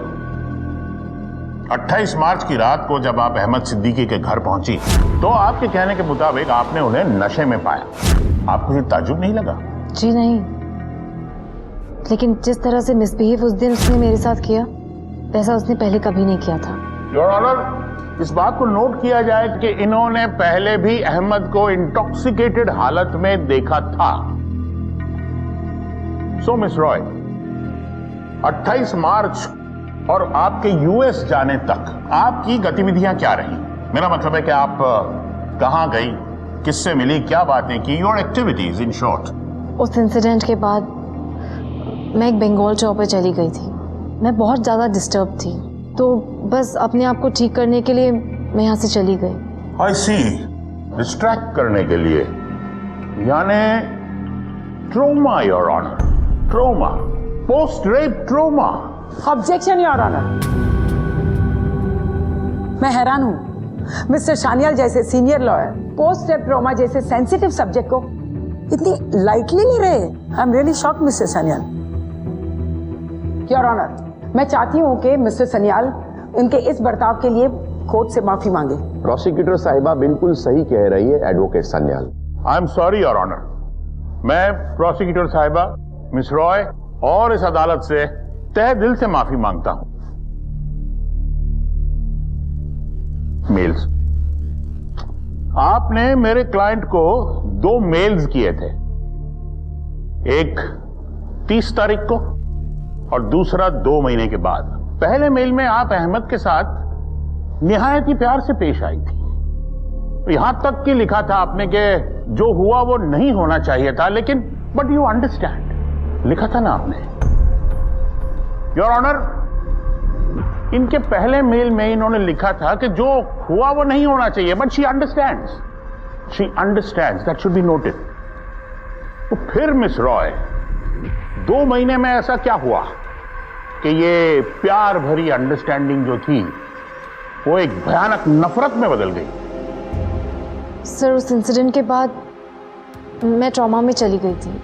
28 मार्च की रात को जब आप अहमद सिद्दीकी के घर पहुंची तो आपके कहने के मुताबिक आपने उन्हें नशे में पाया। आपको ये ताज्जुब नहीं लगा? जी नहीं, लेकिन जिस तरह से मिसबिहेव उस दिन उसने मेरे साथ किया वैसा उसने पहले कभी नहीं किया था। योर ऑनर, इस बात को नोट किया जाए कि इन्होंने पहले भी अहमद को इंटॉक्सिकेटेड हालत में देखा था। सो मिस रॉय, 28 मार्च और आपके यूएस जाने तक आपकी गतिविधियां क्या रही? मेरा मतलब है कि आप कहां गई, किससे मिली, क्या बातें की, योर एक्टिविटीज इन शॉर्ट। उस इंसिडेंट के बाद मैं एक बंगाल टूर पे चली गई थी। मैं बहुत ज़्यादा डिस्टर्ब थी, तो बस अपने आप को ठीक करने के लिए मैं यहाँ से चली गई। आई सी, डिस्ट्रैक्ट करने के लिए, यानी trauma your honour, trauma, post rape trauma. Objection your honour. मैं हैरान हूं, मिस्टर सान्याल जैसे senior lawyer post rape trauma जैसे सेंसिटिव सब्जेक्ट को इतनी लाइटली ले रहे। I am really shocked mister Sanyal. Your honour, मैं चाहती हूँ कि मिस्टर सान्याल उनके इस बर्ताव के लिए कोर्ट से माफी मांगे। प्रोसिक्यूटर साहिबा बिल्कुल सही कह रही है advocate Sanyal. I am sorry your honour. मैं प्रोसिक्यूटर साहिबा, मिस रॉय और इस अदालत से तहे दिल से माफी मांगता हूं। मेल्स, आपने मेरे क्लाइंट को 2 मेल्स किए थे, एक 30 तारीख को और दूसरा 2 महीने के बाद। पहले मेल में आप अहमद के साथ निहायत ही प्यार से पेश आई थी। यहां तक कि लिखा था आपने कि जो हुआ वो नहीं होना चाहिए था, लेकिन बट यू अंडरस्टैंड लिखा था ना आपने। योर ऑनर, इनके पहले मेल में इन्होंने लिखा था कि जो हुआ वो नहीं होना चाहिए, but she understands, that should be noted. तो फिर मिस रॉय, 2 महीने में ऐसा क्या हुआ कि ये प्यार भरी अंडरस्टैंडिंग जो थी वो एक भयानक नफरत में बदल गई? सर, उस इंसिडेंट के बाद मैं ट्रॉमा में चली गई थी।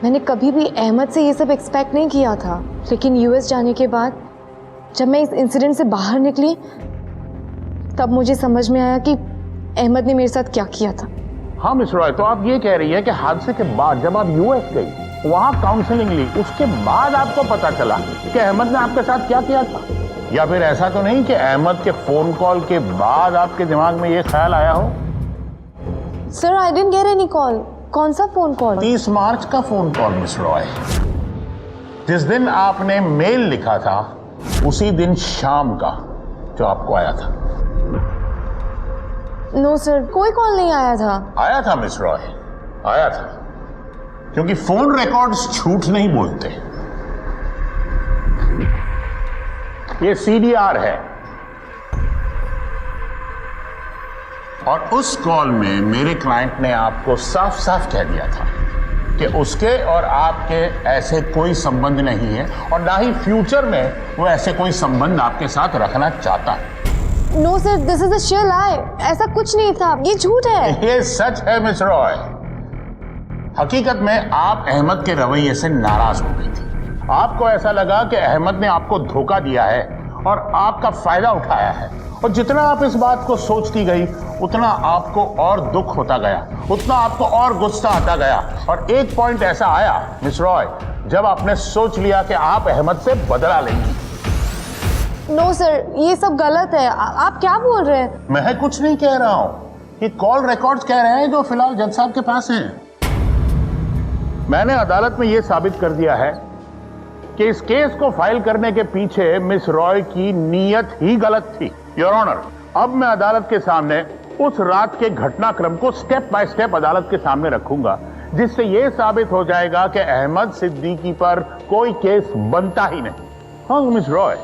मैंने कभी भी अहमद से ये सब एक्सपेक्ट नहीं किया था, लेकिन यूएस जाने के बाद जब मैं इस इंसिडेंट से बाहर निकली तब मुझे समझ में आया कि अहमद ने मेरे साथ क्या किया था। हाँ मिस रॉय, तो आप ये कह रही है कि हादसे के बाद जब आप यूएस गई, वहां काउंसलिंग ली, उसके बाद आपको पता चला कि अहमद ने आपके साथ क्या किया था? या फिर ऐसा तो नहीं कि अहमद के फोन कॉल के बाद आपके दिमाग में ये ख्याल आया हो? Sir, I didn't get any call. कौन सा फोन कॉल? 30 मार्च का फोन कॉल मिस रॉय। जिस दिन आपने मेल लिखा था उसी दिन शाम का जो आपको आया था। नो सर, कोई कॉल नहीं आया था। आया था मिस रॉय, आया था, क्योंकि फोन रिकॉर्ड्स झूठ नहीं बोलते। ये सीडीआर है और उस कॉल में मेरे क्लाइंट ने आपको साफ साफ कह दिया था कि उसके और आपके ऐसे कोई संबंध नहीं है और ना ही फ्यूचर में वो ऐसे कोई संबंध आपके साथ रखना चाहता है। No sir, this is a sheer lie। ऐसा कुछ नहीं था, ये झूठ है। ये सच है मिस रॉय। हकीकत में आप अहमद के रवैये से नाराज हो गई थी। आपको ऐसा लगा कि अहमद ने आपको धोखा दिया है और आपका फायदा उठाया है, और जितना आप इस बात को सोचती गई उतना आपको और दुख होता गया, उतना आपको और गुस्सा आता गया, और एक पॉइंट ऐसा आया मिस रॉय जब आपने सोच लिया कि आप अहमद से बदला लेंगी। नो सर, ये सब गलत है। आप क्या बोल रहे हैं? मैं कुछ नहीं कह रहा हूं, ये कॉल रिकॉर्ड्स कह रहे हैं जो फिलहाल जज साहब के पास हैं। मैंने अदालत में यह साबित कर दिया है कि इस केस को फाइल करने के पीछे मिस रॉय की नीयत ही गलत थी। योर ऑनर, अब मैं अदालत के सामने उस रात के घटनाक्रम को स्टेप बाय स्टेप अदालत के सामने रखूंगा, जिससे यह साबित हो जाएगा कि अहमद सिद्दीकी पर कोई केस बनता ही नहीं। हाँ मिस रॉय,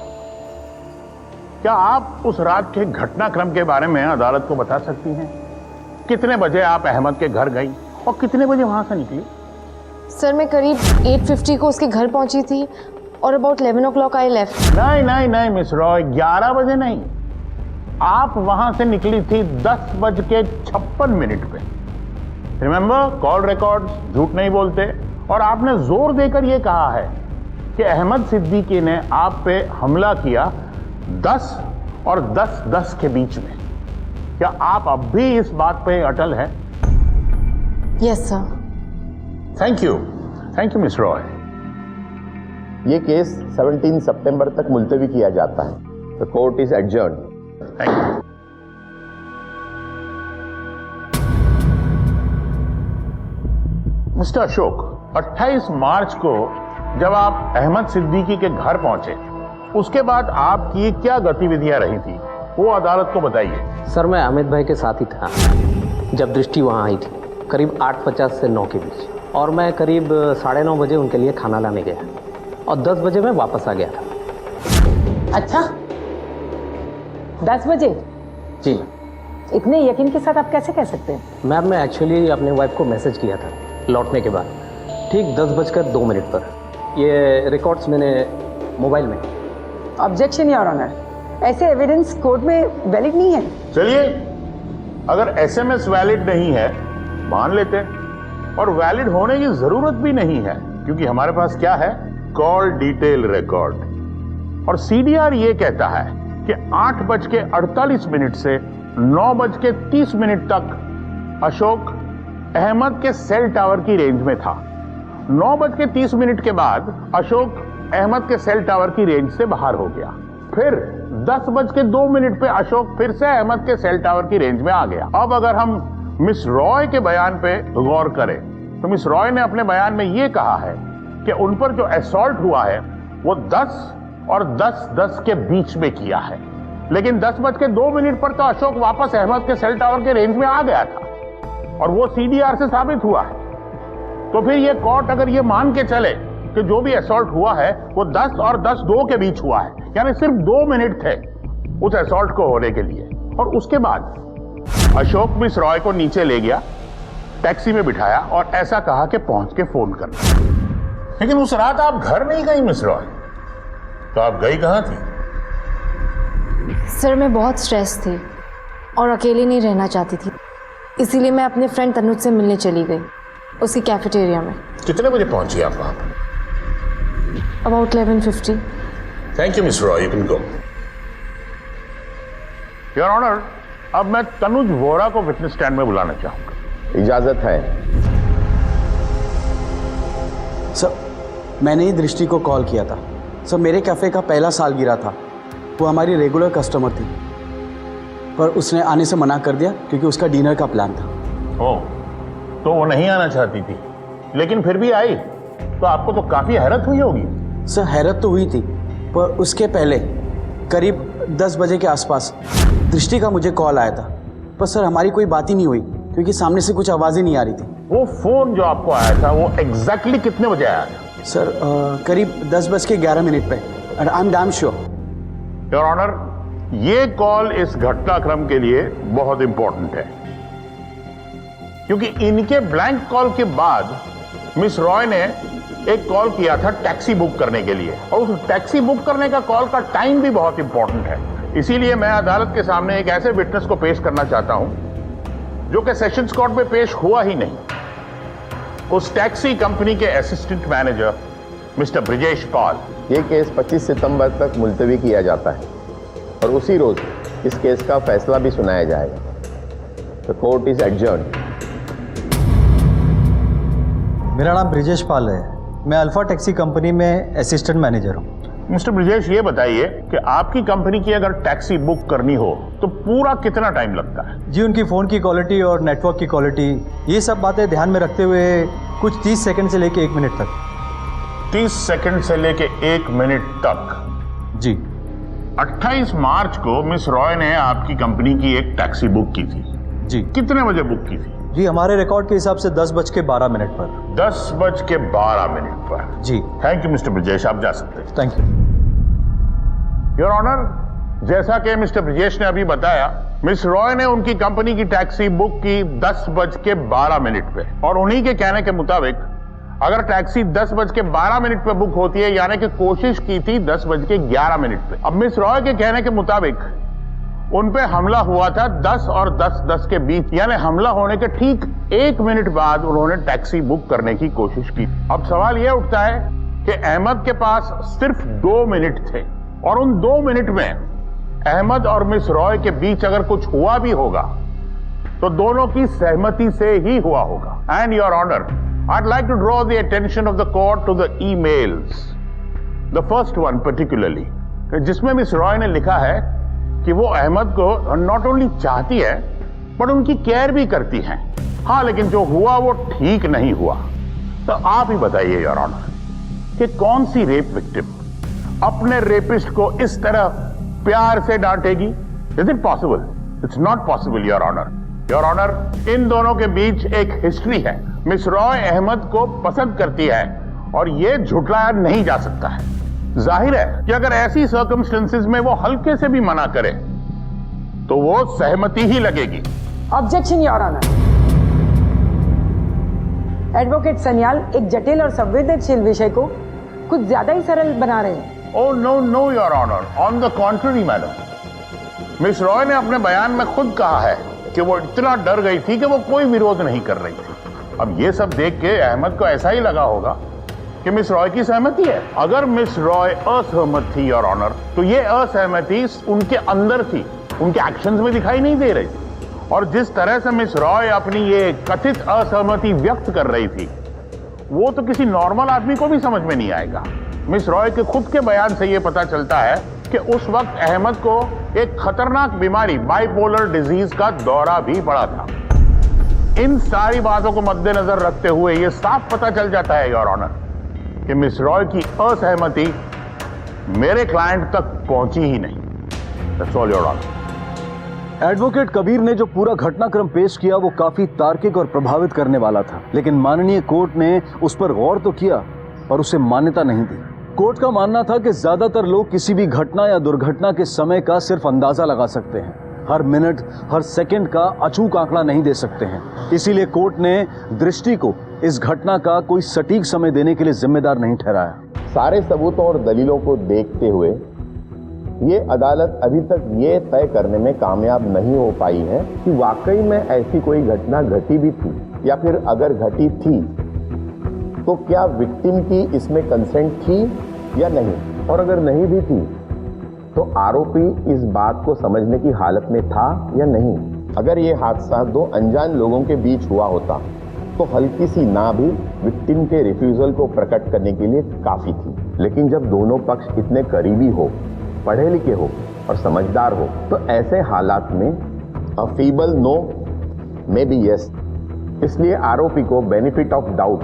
क्या आप उस रात के घटनाक्रम के बारे में अदालत को बता सकती हैं? कितने बजे आप अहमद के घर गई और कितने बजे वहां से निकली? सर, मैं करीब 8:50 को उसके घर पहुंची थी और अबाउट 11 o'clock आई लेफ्ट। नहीं नहीं नहीं मिस रॉय, 11 बजे नहीं, आप वहां से निकली थी 10:56 पे। रिमेंबर, कॉल रिकॉर्ड्स झूठ नहीं बोलते। और आपने जोर देकर यह कहा है कि अहमद सिद्दीकी ने आप पे हमला किया 10 और 10:10 के बीच में। क्या आप अब भी इस बात पे अटल हैं? Yes sir. Thank you miss Roy. ये केस 17 सितंबर तक मुलतवी किया जाता है। The court is adjourned. Thank you. Mister Ashok, 28 मार्च को जब आप अहमद सिद्दीकी के घर पहुंचे, उसके बाद आपकी क्या गतिविधियां रही थी वो अदालत को बताइए। सर, मैं अमित भाई के साथ ही था जब दृष्टि वहाँ आई थी, करीब 8:50 से 9 के बीच, और मैं करीब 9:30 बजे उनके लिए खाना लाने गया और 10 बजे मैं वापस आ गया था। अच्छा, 10 बजे? जी। इतने यकीन के साथ आप कैसे कह सकते हैं? मैम, मैं एक्चुअली अपने वाइफ को मैसेज किया था लौटने के बाद, ठीक 10:02 पर। ये रिकॉर्ड्स मैंने मोबाइल में। ऑब्जेक्शन योर ऑनर, ऐसे एविडेंस कोर्ट में वैलिड नहीं है। चलिए, अगर एसएमएस वैलिड नहीं है मान लेते हैं, और वैलिड होने की जरूरत भी नहीं है, क्योंकि हमारे पास क्या है? Call detail record. और सीडीआर ये कहता है कि 8:48 से 9:30 तक अशोक अहमद के सेल टावर की रेंज में था। 9:30 के बाद अशोक अहमद के सेल टावर की रेंज से बाहर हो गया। फिर 10:02 पे अशोक फिर से अहमद के सेल टावर की रेंज में आ गया। अब अगर हम मिस रॉय के बयान पे गौर करें तो मिस रॉय ने अपने बयान में यह कहा है कि उन पर जो असॉल्ट हुआ है वो 10 और 10:10 के बीच में किया है, लेकिन 10:02 पर तो अशोक वापस अहमद के सेल टावर के रेंज में आ गया था, और वो सीडीआर से साबित हुआ है। तो फिर ये कोर्ट अगर ये मान के चले कि जो भी असॉल्ट हुआ है वो 10 और 10:02 के बीच हुआ है, यानी सिर्फ 2 मिनट थे उस असॉल्ट को होने के लिए। और उसके बाद अशोक मिस रॉय को नीचे ले गया, टैक्सी में बिठाया और ऐसा कहा कि पहुंच के फोन करना। लेकिन उस रात आप घर नहीं गई मिस रॉय, तो आप गई कहां थी? सर, मैं बहुत स्ट्रेस थी और अकेले नहीं रहना चाहती थी, इसीलिए मैं अपने फ्रेंड तनुज से मिलने चली गई उसकी कैफेटेरिया में। कितने बजे पहुंची आप वहां पर? About 11:50। Thank you miss Roy, you can go. Your honour, अब मैं तनुज वोरा को विटनेस स्टैंड में बुलाना चाहूंगा। इजाजत है। सर, मैंने ही दृष्टि को कॉल किया था। सर, मेरे कैफ़े का पहला सालगिरह था, वो हमारी रेगुलर कस्टमर थी, पर उसने आने से मना कर दिया क्योंकि उसका डिनर का प्लान था। ओह, तो वो नहीं आना चाहती थी, लेकिन फिर भी आई, तो आपको तो काफी हैरत हुई होगी। सर, हैरत तो हुई थी, पर उसके पहले करीब 10 बजे के आसपास दृष्टि का मुझे कॉल आया था, पर सर हमारी कोई बात ही नहीं हुई क्योंकि सामने से कुछ आवाज़ ही नहीं आ रही थी। वो फोन जो आपको आया था वो एग्जैक्टली कितने बजे आया था? सर, करीब 10:11 पे, and I am damn sure. Your honour, ये कॉल इस घटनाक्रम के लिए बहुत इंपॉर्टेंट है, क्योंकि इनके ब्लैंक कॉल के बाद मिस रॉय ने एक कॉल किया था टैक्सी बुक करने के लिए, और उस टैक्सी बुक करने का कॉल का टाइम भी बहुत इंपॉर्टेंट है। इसीलिए मैं अदालत के सामने एक ऐसे विटनेस को पेश करना चाहता हूं जो कि सेशंस कोर्ट में पेश हुआ ही नहीं। उस टैक्सी कंपनी के असिस्टेंट मैनेजर मिस्टर ब्रिजेश पाल। ये केस 25 सितंबर तक मुलतवी किया जाता है और उसी रोज इस केस का फैसला भी सुनाया जाएगा। The court is adjourned. मेरा नाम ब्रिजेश पाल है मैं अल्फा टैक्सी कंपनी में असिस्टेंट मैनेजर हूँ। मिस्टर ब्रजेश, ये बताइए कि आपकी कंपनी की अगर टैक्सी बुक करनी हो तो पूरा कितना टाइम लगता है? जी, उनकी फ़ोन की क्वालिटी और नेटवर्क की क्वालिटी, ये सब बातें ध्यान में रखते हुए कुछ 30 सेकंड से लेके 1 मिनट तक। 30 सेकंड से लेके 1 मिनट तक? जी। 28 मार्च को मिस रॉय ने आपकी कंपनी की एक टैक्सी बुक की थी। जी। कितने बजे बुक की थी? जी, हमारे रिकॉर्ड के हिसाब से 10:12 पर। 10:12 पर। जी। थैंक यू मिस्टर ब्रजेश, आप जा सकते हैं। थैंक यू योर ऑनर, जैसा कि मिस्टर ब्रजेश ने अभी बताया, मिस रॉय ने उनकी कंपनी की टैक्सी बुक की 10:12 पे, और उन्हीं के कहने के मुताबिक अगर टैक्सी 10:12 पे बुक होती है, यानी कि कोशिश की थी 10:11 पे। अब मिस रॉय के कहने के मुताबिक उन पे हमला हुआ था 10 और 10:10 के बीच, यानी हमला होने के ठीक 1 मिनट बाद उन्होंने टैक्सी बुक करने की कोशिश की। अब सवाल यह उठता है कि अहमद के पास सिर्फ 2 मिनट थे, और उन 2 मिनट में अहमद और मिस रॉय के बीच अगर कुछ हुआ भी होगा तो दोनों की सहमति से ही हुआ होगा। And your honour, I'd like to draw the attention of the court to the emails. The first one particularly, जिसमें मिस रॉय ने लिखा है कि वो अहमद को नॉट ओनली चाहती है बट उनकी केयर भी करती हैं। हाँ, लेकिन जो हुआ वो ठीक नहीं हुआ। तो आप ही बताइए योर ऑनर कि कौन सी रेप विक्टिम अपने रेपिस्ट को इस तरह प्यार से डांटेगी? Is it possible? It's not possible your honour. Your honour, इन दोनों के बीच एक हिस्ट्री है। मिस रॉय अहमद को पसंद करती है और यह झुटलाया नहीं जा सकता है। जाहिर है कि अगर ऐसी सर्कमस्टेंसेस में वो हल्के से भी मना करे तो वो सहमति ही लगेगी। Objection your honour. Advocate Sanyal एक जटिल और संवेदनशील विषय को कुछ ज्यादा ही सरल बना रहे हैं। Oh no no your honour, on the contrary madam, miss Roy ने अपने बयान में खुद कहा है कि वो इतना डर गई थी कि वो कोई विरोध नहीं कर रही थी। अब ये सब देख के अहमद को ऐसा ही लगा होगा कि मिस रॉय की सहमति है। अगर मिस रॉय असहमत थी योर ऑनर, तो ये असहमति उनके अंदर थी, उनके एक्शंस में दिखाई नहीं दे रही थी। और जिस तरह से मिस रॉय अपनी ये कथित असहमति व्यक्त कर रही थी, वो तो किसी नॉर्मल आदमी को भी समझ में नहीं आएगा। मिस रॉय के खुद के बयान से ये पता चलता है कि उस वक्त अहमद को एक खतरनाक बीमारी बाइपोलर डिजीज का दौरा भी पड़ा था। इन सारी बातों को मद्देनजर रखते हुए यह साफ पता चल जाता है योर ऑनर कि मिस रॉय की असहमति मेरे क्लाइंट तक पहुंची ही नहीं। That's all your honour. Advocate Kabir ने जो पूरा घटनाक्रम पेश किया वो काफी तार्किक और प्रभावित करने वाला था, लेकिन माननीय कोर्ट ने उस पर गौर तो किया पर उसे मान्यता नहीं दी। कोर्ट का मानना था कि ज्यादातर लोग किसी भी घटना या दुर्घटना के समय का सिर्फ अंदाजा लगा सकते हैं, हर मिनट हर सेकंड का अचूक आंकड़ा नहीं दे सकते हैं। इसीलिए कोर्ट ने दृष्टि को इस घटना का कोई सटीक समय देने के लिए जिम्मेदार नहीं ठहराया। सारे सबूतों और दलीलों को देखते हुए ये अदालत अभी तक ये तय करने में कामयाब नहीं हो पाई है कि वाकई में ऐसी कोई घटना घटी भी थी, या फिर अगर घटी थी तो क्या विक्टिम की इसमें कंसेंट थी या नहीं, और अगर नहीं भी थी तो आरोपी इस बात को समझने की हालत में था या नहीं। अगर ये हादसा 2 अनजान लोगों के बीच हुआ होता तो हल्की सी ना भी विक्टिम के रिफ्यूजल को प्रकट करने के लिए काफी थी। लेकिन जब दोनों पक्ष इतने करीबी हो, पढ़े लिखे हो और समझदार हो, तो ऐसे हालात में a feeble no may be yes, इसलिए आरोपी को बेनिफिट ऑफ डाउट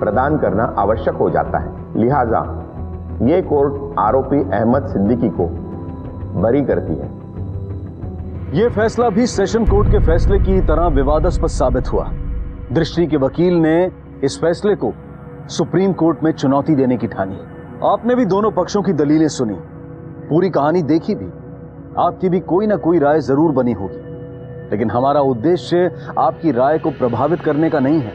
प्रदान करना आवश्यक हो जाता है। लिहाजा ये कोर्ट आरोपी अहमद सिद्दीकी को बरी करती है। यह फैसला भी सेशन कोर्ट के फैसले की तरह विवादास्पद साबित हुआ। दृष्टि के वकील ने इस फैसले को सुप्रीम कोर्ट में चुनौती देने की ठानी। आपने भी दोनों पक्षों की दलीलें सुनी, पूरी कहानी देखी भी, आपकी भी कोई ना कोई राय जरूर बनी होगी। लेकिन हमारा उद्देश्य आपकी राय को प्रभावित करने का नहीं है,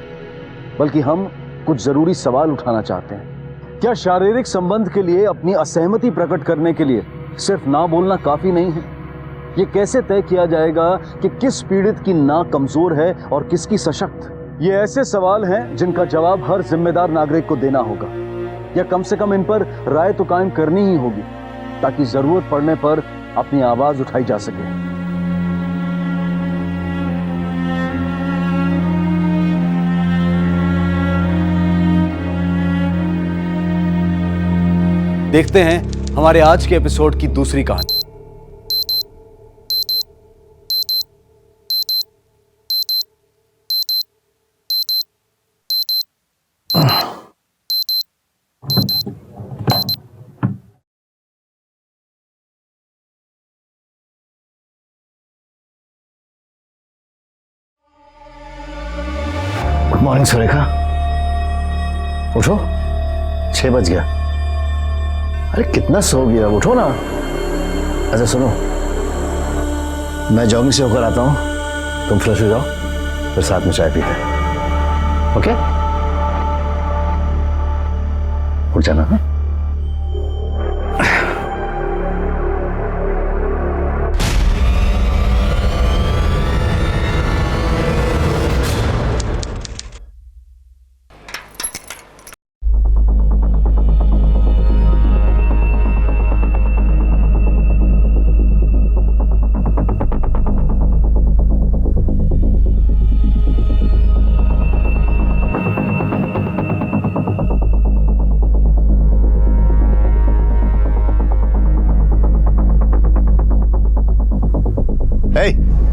बल्कि हम कुछ जरूरी सवाल उठाना चाहते हैं। क्या शारीरिक संबंध के लिए अपनी असहमति प्रकट करने के लिए सिर्फ ना बोलना काफी नहीं है? ये कैसे तय किया जाएगा कि किस पीड़ित की नाक कमजोर है और किसकी सशक्त? ये ऐसे सवाल हैं जिनका जवाब हर जिम्मेदार नागरिक को देना होगा, या कम से कम इन पर राय तो कायम करनी ही होगी, ताकि जरूरत पड़ने पर अपनी आवाज उठाई जा सके। देखते हैं हमारे आज के एपिसोड की दूसरी कहानी। गुड मॉर्निंग सुरेखा, उठो, 6 बज गया। अरे कितना सो गया, उठो ना। अच्छा सुनो, मैं जॉगिंग से होकर आता हूँ, तुम फ्रेश हो जाओ, फिर साथ में चाय पीते हैं, ओके? उठ जाना। हाँ?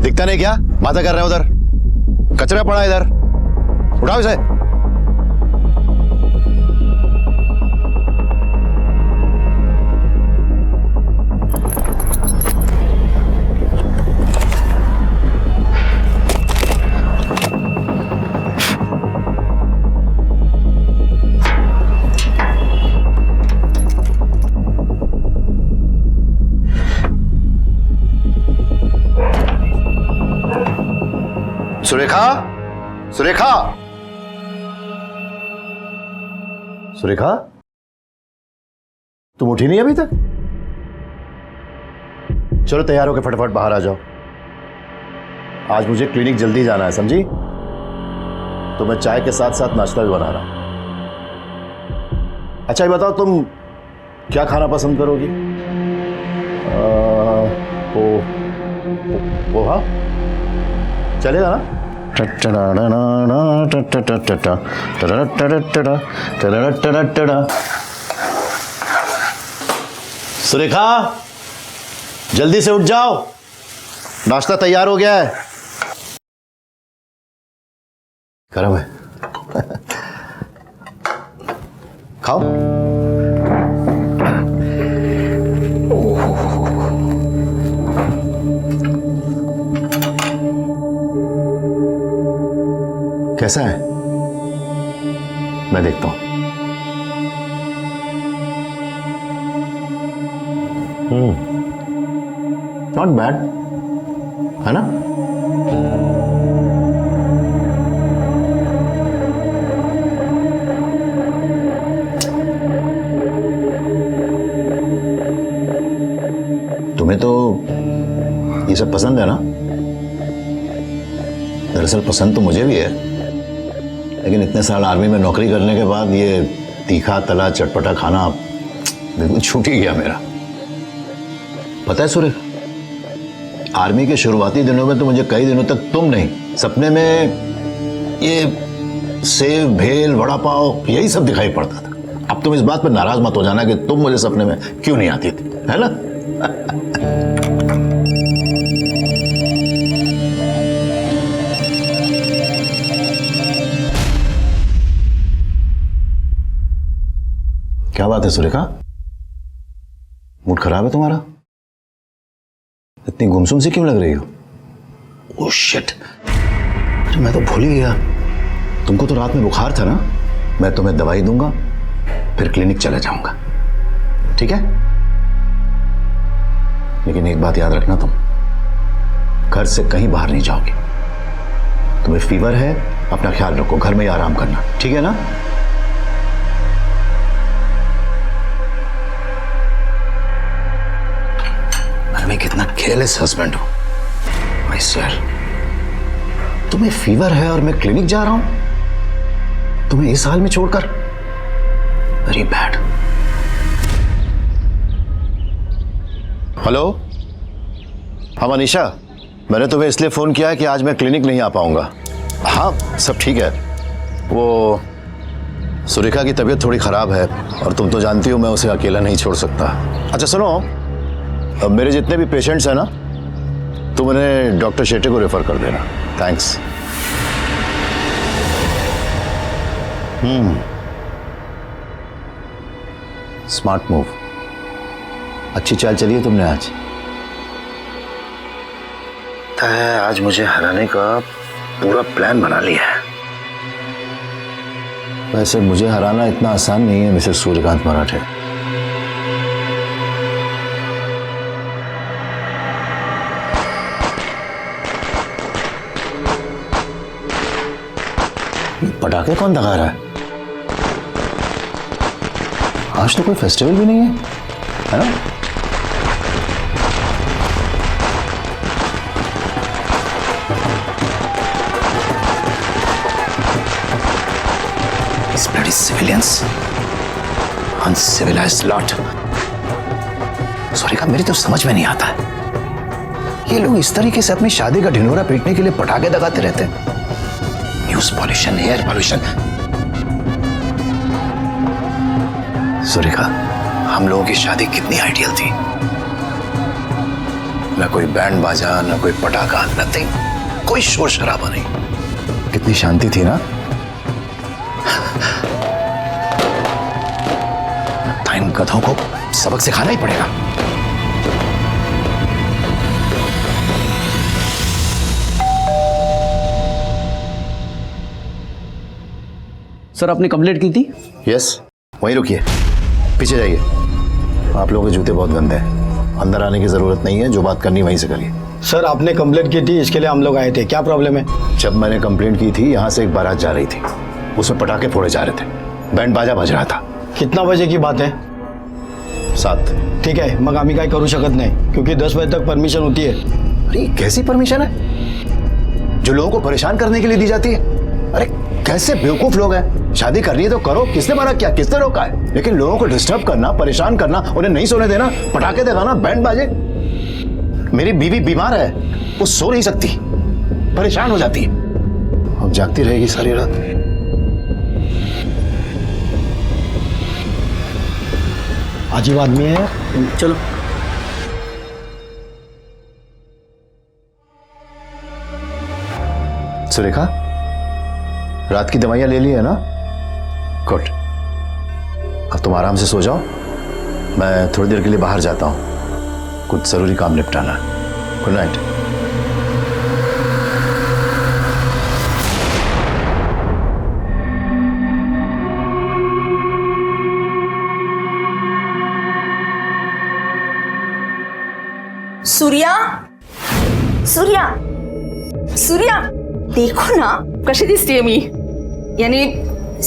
दिखता नहीं क्या? बातें कर रहे हो उधर, कचरा पड़ा इधर, उठाओ इसे। सुरेखा, सुरेखा, सुरेखा, तुम उठी नहीं अभी तक? चलो तैयार होकर फटाफट बाहर आ जाओ, आज मुझे क्लिनिक जल्दी जाना है, समझी? तो मैं चाय के साथ साथ नाश्ता भी बना रहा हूं। अच्छा ये बताओ, तुम क्या खाना पसंद करोगी? पोहा चलेगा ना? सुरेखा, जल्दी से उठ जाओ, नाश्ता तैयार हो गया है। गरम है, खाओ। कैसा है? मैं देखता हूं। नॉट बैड, है ना? तुम्हें तो ये सब पसंद है ना? दरअसल पसंद तो मुझे भी है, लेकिन इतने साल आर्मी में नौकरी करने के बाद ये तीखा तला चटपटा खाना बिल्कुल छूट ही गया मेरा। पता है सुरेख, आर्मी के शुरुआती दिनों में तो मुझे कई दिनों तक तुम नहीं, सपने में ये सेव, भेल, वड़ा पाव यही सब दिखाई पड़ता था। अब तुम इस बात पर नाराज मत हो जाना कि तुम मुझे सपने में क्यों नहीं आती थी, है ना? क्या बात है सुरेखा, मूड खराब है तुम्हारा? इतनी गुमसुम सी क्यों लग रही हो? ओह शिट, अरे मैं तो भूल ही गया, तुमको तो रात में बुखार था ना? मैं तुम्हें दवाई दूंगा, फिर क्लिनिक चला जाऊंगा, ठीक है? लेकिन एक बात याद रखना, तुम घर से कहीं बाहर नहीं जाओगे। तुम्हें फीवर है, अपना ख्याल रखो, घर में ही आराम करना, ठीक है ना? मैं कितना केयरलेस हस्बैंड हूं, आई स्वेयर। तुम्हें फीवर है और मैं क्लिनिक जा रहा हूं, तुम्हें इस हाल में छोड़कर। Very bad. हेलो, हाँ मनीषा, मैंने तुम्हें इसलिए फोन किया है कि आज मैं क्लिनिक नहीं आ पाऊंगा। हाँ सब ठीक है, वो सुरेखा की तबीयत थोड़ी खराब है और तुम तो जानती हो मैं उसे अकेला नहीं छोड़ सकता। अच्छा सुनो, अब मेरे जितने भी पेशेंट्स हैं ना, तुम उन्हें डॉक्टर शेट्टी को रेफर कर देना। थैंक्स। स्मार्ट मूव, अच्छी चाल चली है तुमने आज। आज मुझे हराने का पूरा प्लान बना लिया है। वैसे मुझे हराना इतना आसान नहीं है मिसेस सूर्यकांत मराठे। पटाखे कौन दगा रहा है? आज तो कोई फेस्टिवल भी नहीं है ना? Bloody civilians, uncivilized lot. Surekha, मेरी तो समझ में नहीं आता है, ये लोग इस तरीके से अपनी शादी का ढिंढोरा पीटने के लिए पटाखे दगाते रहते हैं। News pollution, air pollution. Surekha, हम लोगों की शादी कितनी आइडियल थी, ना कोई बैंड बाजा, ना कोई पटाखा, नथिंग, कोई शोर शराबा नहीं, कितनी शांति थी ना। इन गधों को सबक सिखाना ही पड़ेगा। सर, आपने कंप्लेंट की थी? यस, वहीं रुकिए, पीछे जाइए। आप लोगों के जूते बहुत गंदे हैं, अंदर आने की जरूरत नहीं है, जो बात करनी वहीं से करिए। सर, आपने कंप्लेंट की थी, इसके लिए हम लोग आए थे, क्या प्रॉब्लम है? जब मैंने कंप्लेंट की थी, यहाँ से एक बारात जा रही थी, उसमें पटाखे फोड़े जा रहे थे, बैंड बाजा बज रहा था। कितना बजे की बात है? 7। ठीक है, मग आम्ही काय करू शकत नाही, क्योंकि 10 बजे तक परमिशन होती है। अरे कैसी परमिशन है जो लोगों को परेशान करने के लिए दी जाती है? अरे कैसे बेवकूफ लोग हैं। शादी करनी है तो करो, किसने मना किया, किसने रोका है? लेकिन लोगों को डिस्टर्ब करना, परेशान करना, उन्हें नहीं सोने देना, पटाखे दगाना, बैंड बाजे। मेरी बीवी बीमार है, वो सो नहीं सकती, परेशान हो जाती है, अब जागती रहेगी सारी रात। अजीब आदमी है। चलो। सुरेखा, रात की दवाइयां ले ली है ना? गुड, अब तुम आराम से सो जाओ, मैं थोड़ी देर के लिए बाहर जाता हूं, कुछ जरूरी काम निपटाना है। Good night. सूर्या, सूर्या, सूर्या, देखो ना कशी दिसतीये मी, यानी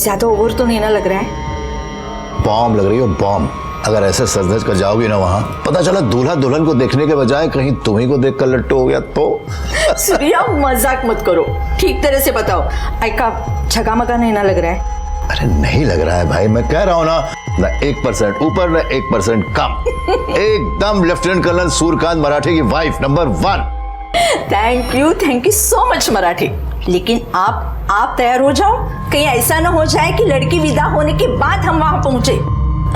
ज्यादा ओवर तो नहीं ना लग रहा है? बॉम्ब लग रही हो, बॉम्ब। अगर ऐसे सज-धज कर जाओगी ना वहां, पता चला दूल्हा दुल्हन को देखने के बजाय कहीं तुम्ही को देखकर लट्टू हो गया तो। सूर्या, मजाक मत करो, ठीक तरह से बताओ, ऐका झगामगा नहीं ना लग रहा है? अरे नहीं लग रहा है भाई, मैं कह रहा हूं ना 1% ऊपर न 1% कम। एकदम लेफ्टिनेंट कर्नल सूर्यकांत मराठे की wife number 1। Thank you so much Marathi. लेकिन आप तैयार हो जाओ, कहीं ऐसा ना हो जाए कि लड़की विदा होने के बाद हम वहां पहुंचे।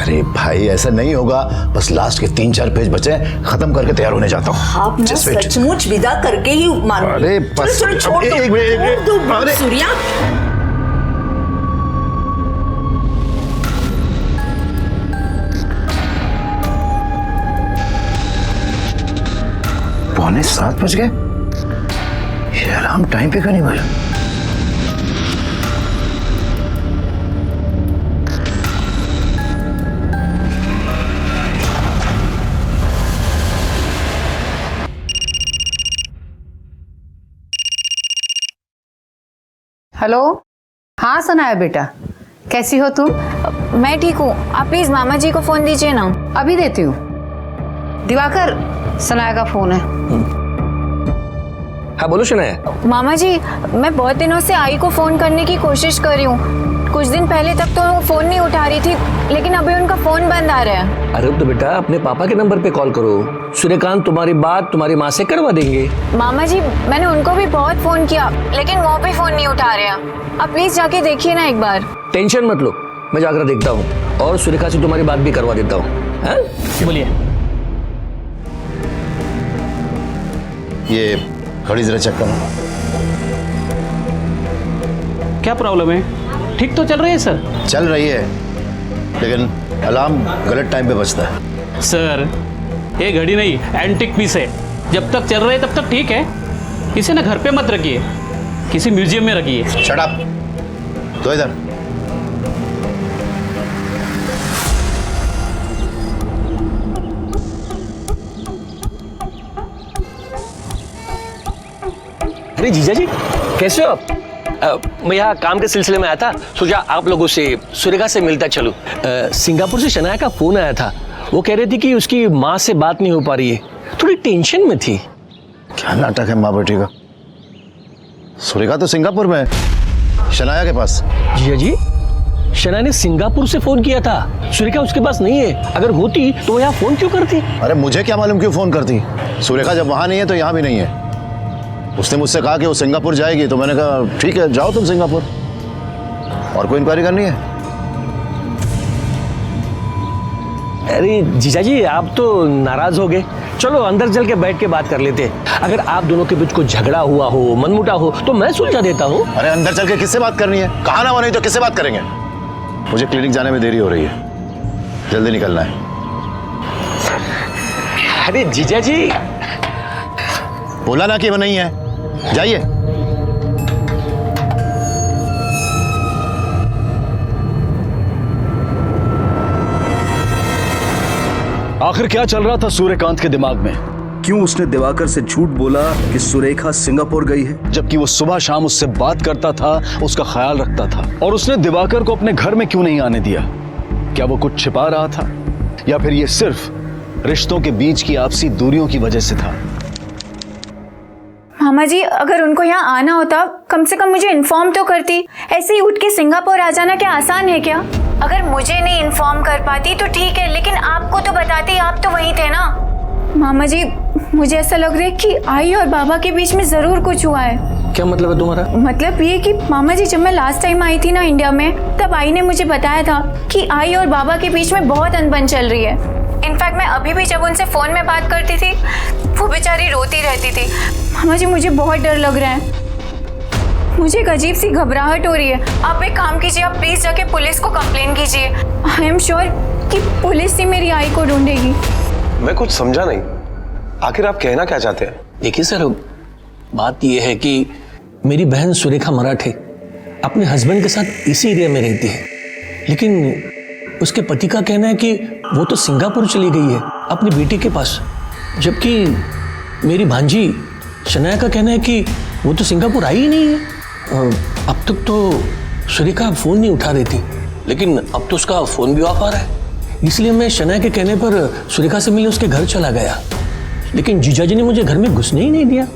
अरे भाई ऐसा नहीं होगा, बस लास्ट के 3-4 पेज बचे, खत्म करके तैयार होने जाता हूँ। आप ना सचमुच विदा करके ही मानो। अरे बस छोड़ दो सूर्या। पौने 7 बज गए, ये अलार्म टाइम पे क्यों नहीं बजा? हेलो, हाँ सनाया बेटा, कैसी हो तुम? मैं ठीक हूँ, आप प्लीज मामा जी को फोन दीजिए ना। अभी देती हूँ। दिवाकर, सनाया का फोन है। हाँ बोलो शनाया। मामा जी, मैं बहुत दिनों से आई को फोन करने की कोशिश कर रही हूँ। कुछ दिन पहले तक तो वो फोन नहीं उठा रही थी, लेकिन अभी उनका फोन बंद आ रहा है। अरे तो बेटा अपने पापा के नंबर पे कॉल करो, सूर्यकांत तुम्हारी बात तुम्हारी माँ से करवा देंगे। मामा जी, मैंने उनको भी बहुत फोन किया, लेकिन वो भी फोन नहीं उठा रहे हैं। आप प्लीज जाके देखिए ना एक बार। टेंशन मत लो, मैं जाकर देखता हूँ और सुरेखा से तुम्हारी बात भी करवा देता हूँ। बोलिए। ये घड़ी जरा चेक करो। क्या प्रॉब्लम है? ठीक तो चल रही है सर? चल रही है, लेकिन अलार्म गलत टाइम पे बजता है। सर ये घड़ी नहीं, एंटिक पीस है। जब तक चल रहा है तब तक ठीक है। इसे ना घर पे मत रखिए, किसी म्यूजियम में रखिए। Shut up. तो इधर अरे जीजा जी, कैसे हो आप? मैं यहाँ काम के सिलसिले में आया था, सोचा आप लोगों से सुरेखा से मिलता चलूं। सिंगापुर से शनाया का फोन आया था। वो कह रही थी कि उसकी माँ से बात नहीं हो पा रही है, थोड़ी टेंशन में थी। क्या नाटक है माँ बेटी का? सुरेखा तो सिंगापुर में है, शनाया के पास। जीजा जी, शनाया ने सिंगापुर से फोन किया था, सुरेखा उसके पास नहीं है। अगर होती तो वो यहाँ फोन क्यों करती? अरे मुझे क्या मालूम क्यों फोन करती? सुरेखा जब वहां नहीं है तो यहाँ भी नहीं है। उसने मुझसे कहा कि वो सिंगापुर जाएगी, तो मैंने कहा ठीक है जाओ तुम सिंगापुर। और कोई इंक्वायरी करनी है? अरे जीजा जी, आप तो नाराज हो गए। चलो अंदर चल के बैठ के बात कर लेते हैं। अगर आप दोनों के बीच कोई झगड़ा हुआ हो, मनमुटा हो, तो मैं सुलझा देता हूँ। अरे अंदर चल के किससे बात करनी है? कहा ना वो नहीं तो किससे बात करेंगे? मुझे क्लिनिक जाने में देरी हो रही है, जल्दी निकलना है। अरे जीजा जी, बोला ना कि वो नहीं है, जाइए। आखिर क्या चल रहा था सूर्यकांत के दिमाग में? क्यों उसने दिवाकर से झूठ बोला कि सुरेखा सिंगापुर गई है, जबकि वो सुबह शाम उससे बात करता था, उसका ख्याल रखता था? और उसने दिवाकर को अपने घर में क्यों नहीं आने दिया? क्या वो कुछ छिपा रहा था, या फिर ये सिर्फ रिश्तों के बीच की आपसी दूरियों की वजह से था? मामा जी, अगर उनको यहाँ आना होता कम से कम मुझे इन्फॉर्म तो करती। ऐसे ही उठ के सिंगापुर आ जाना क्या आसान है क्या? अगर मुझे नहीं इन्फॉर्म कर पाती तो ठीक है, लेकिन आपको तो बताती, आप तो वहीं थे ना। मामा जी, मुझे ऐसा लग रहा है कि आई और बाबा के बीच में जरूर कुछ हुआ है। क्या मतलब है तुम्हारा? मतलब ये कि मामा जी, जब मैं लास्ट टाइम आई थी ना इंडिया में, तब आई ने मुझे बताया था कि आई और बाबा के बीच में बहुत अनबन चल रही है। इनफैक्ट मैं अभी भी जब उनसे फोन में बात करती थी, वो बेचारी रोती रहती थी। मामा जी, मुझे बहुत डर लग रहा है, मुझे एक अजीब सी घबराहट हो रही है। आप एक काम कीजिए, आप प्लीज जाके पुलिस को कंप्लेन कीजिए। आई एम श्योर कि पुलिस ही मेरी आई को ढूंढेगी। मैं कुछ समझा नहीं, आखिर आप कहना क्या चाहते हैं? देखिए सर, बात यह है कि मेरी बहन सुरेखा मराठे अपने हस्बैंड के साथ इसी एरिया में रहती है, लेकिन उसके पति का कहना है कि वो तो सिंगापुर चली गई है अपनी बेटी के पास, जबकि मेरी भांजी शनाया का कहना है कि वो तो सिंगापुर आई ही नहीं है। अब तक तो सुरेखा फोन नहीं उठा रही थी, लेकिन अब तो उसका फोन भी ऑफ आ रहा है। इसलिए मैं शनाया के कहने पर सुरेखा से मिलने उसके घर चला गया, लेकिन जीजा जी ने मुझे घर में घुसने ही नहीं दिया।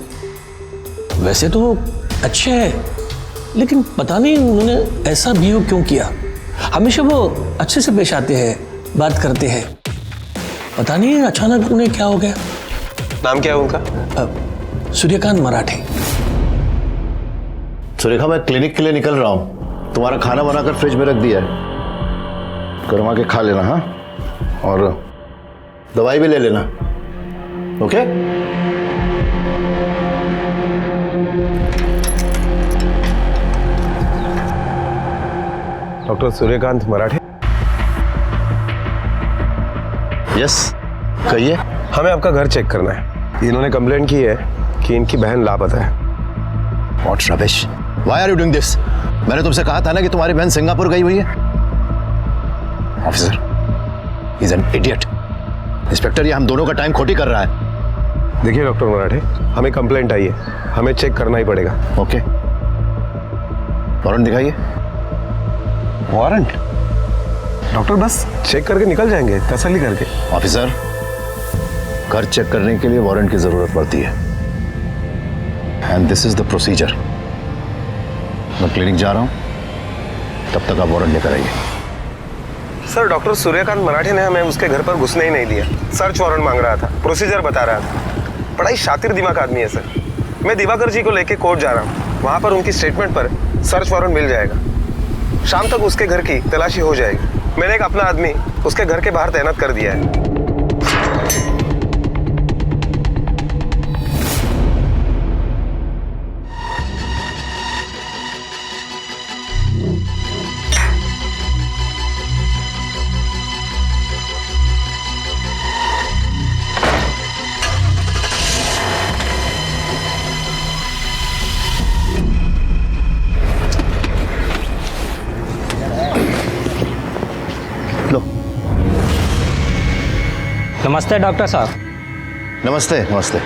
वैसे तो वो अच्छे हैं, लेकिन पता नहीं उन्होंने ऐसा बिहेव क्यों किया। हमेशा वो अच्छे से पेश आते हैं, बात करते हैं, पता नहीं अचानक उन्हें क्या हो गया। नाम क्या है उनका? सूर्यकांत मराठे। सुरेखा, मैं क्लिनिक के लिए निकल रहा हूं, तुम्हारा खाना बनाकर फ्रिज में रख दिया है, गरमा के खा लेना। हाँ, और दवाई भी ले लेना, ओके? डॉक्टर सूर्यकांत मराठे? यस, कहिए। हमें आपका घर चेक करना है। इन्होंने कंप्लेंट की है कि इनकी बहन लापता है। What rubbish? Why are you doing this? मैंने तुमसे कहा था ना कि तुम्हारी बहन सिंगापुर गई हुई है। Officer, he's an idiot. Inspector, ये हम दोनों का टाइम खोटी कर रहा है। देखिए डॉक्टर मराठे, हमें कंप्लेंट आई है, हमें चेक करना ही पड़ेगा। ओके, वारंट दिखाइए। वारंट? डॉक्टर, बस चेक करके निकल जाएंगे, तसल्ली करके। ऑफिसर, घर चेक करने के लिए वारंट की जरूरत पड़ती है, and this is the procedure. मैं क्लिनिक जा रहा हूं, तब तक आप वारंट लेकर आइए। सर, डॉक्टर सूर्यकांत मराठे ने हमें उसके घर पर घुसने ही नहीं दिया। सर्च वारंट मांग रहा था, प्रोसीजर बता रहा था। बड़ा ही शातिर दिमाग आदमी है सर। मैं दिवाकर जी को लेके कोर्ट जा रहा हूँ, वहां पर उनकी स्टेटमेंट पर सर्च वारंट मिल जाएगा। शाम तक उसके घर की तलाशी हो जाएगी। मैंने एक अपना आदमी उसके घर के बाहर तैनात कर दिया है। नमस्ते डॉक्टर साहब। नमस्ते नमस्ते।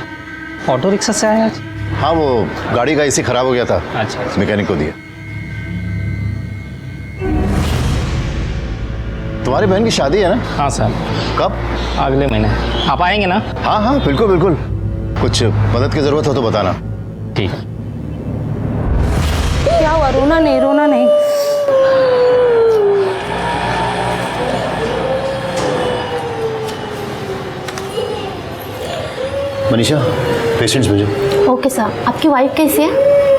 ऑटो रिक्शा से आए आज? हाँ, वो गाड़ी का एसी खराब हो गया था। अच्छा। मैकेनिक को दिया। तुम्हारी बहन की शादी है ना? हाँ सर। कब? अगले महीने। आप आएंगे ना? हाँ हाँ बिल्कुल बिल्कुल। कुछ मदद की जरूरत हो तो बताना। ठीक है। क्या हुआ? रोना नहीं, रोना नहीं। मनीषा, पेशेंट्स भेजो। Okay sir. आपकी वाइफ कैसी है?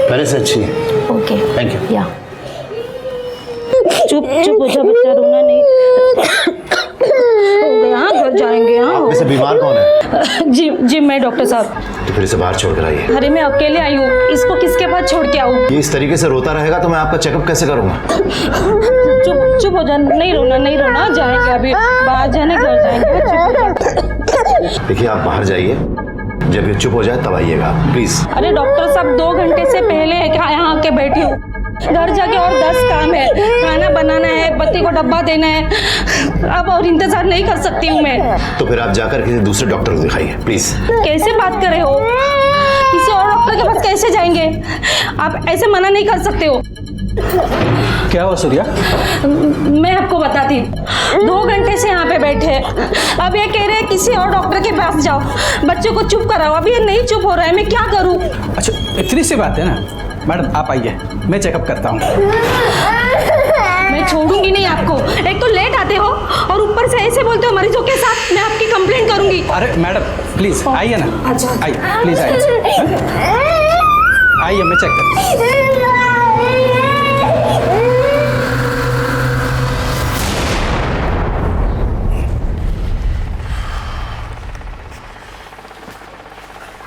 पहले से अच्छी है। Okay thank you. या चुप चुप हो जा बच्चा, रोना नहीं। हो गया, हाँ घर जाएंगे। हाँ वैसे बीमार कौन है? जी जी मैं डॉक्टर साहब। तो फिर इसे बाहर छोड़ कर आइए। अरे मैं अकेले आई हूँ, इसको किसके पास छोड़ के आऊँ? ये इस तरीके से रोता रहेगा तो मैं आपका चेकअप कैसे करूंगा? चुप चुप हो जा, नहीं रोना नहीं रोना, जाएंगे अभी बाहर जाने, घर जाएंगे। चुप। देखिए आप बाहर जाइए, जब ये चुप हो जाए तब आइएगा प्लीज। अरे डॉक्टर साहब 2 घंटे से पहले यहाँ आके बैठी हूँ, घर जाके और 10 काम है, खाना बनाना है, बच्चे को डब्बा देना है, अब और इंतजार नहीं कर सकती हूँ मैं। तो फिर आप जाकर किसी दूसरे डॉक्टर को दिखाइए प्लीज। कैसे बात कर रहे हो? किसी और डॉक्टर के पास कैसे जाएंगे? आप ऐसे मना नहीं कर सकते हो। क्या हुआ सूर्या? मैं आपको बताती, 2 घंटे से यहाँ पे बैठे, अब ये कह रहे हैं किसी और डॉक्टर के पास जाओ, बच्चे को चुप कराओ। अब ये नहीं चुप हो रहा है, मैं क्या करूँ? अच्छा इतनी सी बात है ना मैडम, आप आइए, मैं चेकअप करता हूँ। मैं छोड़ूंगी नहीं आपको। एक तो लेट आते हो और ऊपर से ऐसे बोलते हो मरीजों के साथ। मैं आपकी कंप्लेंट करूंगी। अरे मैडम प्लीज आइए ना। अच्छा आइए प्लीज आइए। आइए मैं चेक करता हूँ।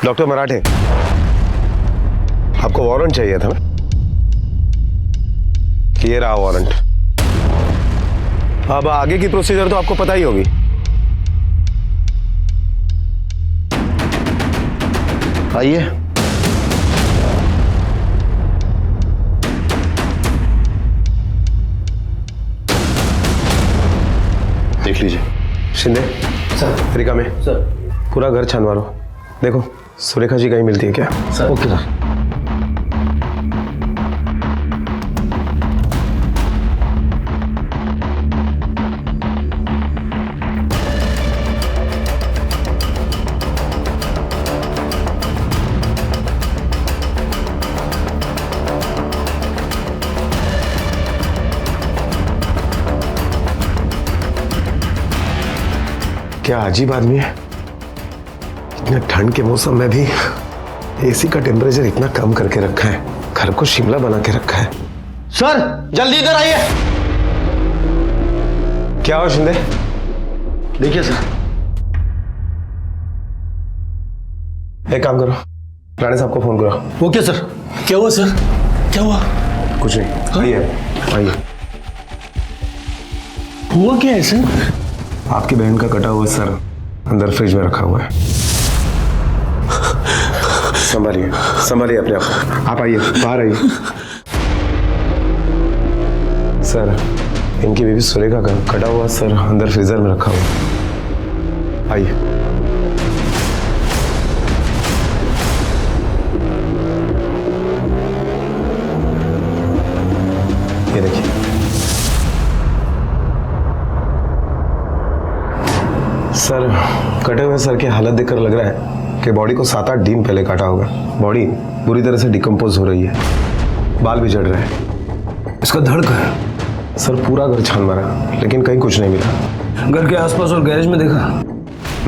डॉक्टर मराठे, आपको वारंट चाहिए था ना? ये रहा वारंट। अब आगे की प्रोसीजर तो आपको पता ही होगी। आइए। देख लीजिए। शिंदे सर, तरीका में सर पूरा घर छान मारो, देखो सुरेखा जी कहीं मिलती है क्या? Sir okay sir. क्या अजीब आदमी है, इतने ठंड के मौसम में भी एसी का टेम्परेचर इतना कम करके रखा है, घर को शिमला बना के रखा है। सर जल्दी इधर आइए। क्या हो शिंदे? देखिए सर। एक काम करो, राणे साहब को फोन करो। Okay sir. क्या हुआ सर? क्या हुआ? कुछ नहीं, आइए आइए। हुआ क्या है सर? आपकी बहन का कटा हुआ सर अंदर फ्रिज में रखा हुआ है। संभालिए संभालिए अपने आप। आप आइए, बाहर आइए। सर इनकी बेबी सुरेखा का कटा हुआ सर अंदर फ्रीजर में रखा हुआ है। आइए। ये देखिए। सर कटे हुए सर की हालत देखकर लग रहा है कि बॉडी को 7-8 दिन पहले काटा होगा। बॉडी बुरी तरह से डिकम्पोज हो रही है, बाल भी झड़ रहे हैं। इसका धड़ कहाँ है? सर पूरा घर छान मारा लेकिन कहीं कुछ नहीं मिला। घर के आसपास और गैरेज में देखा?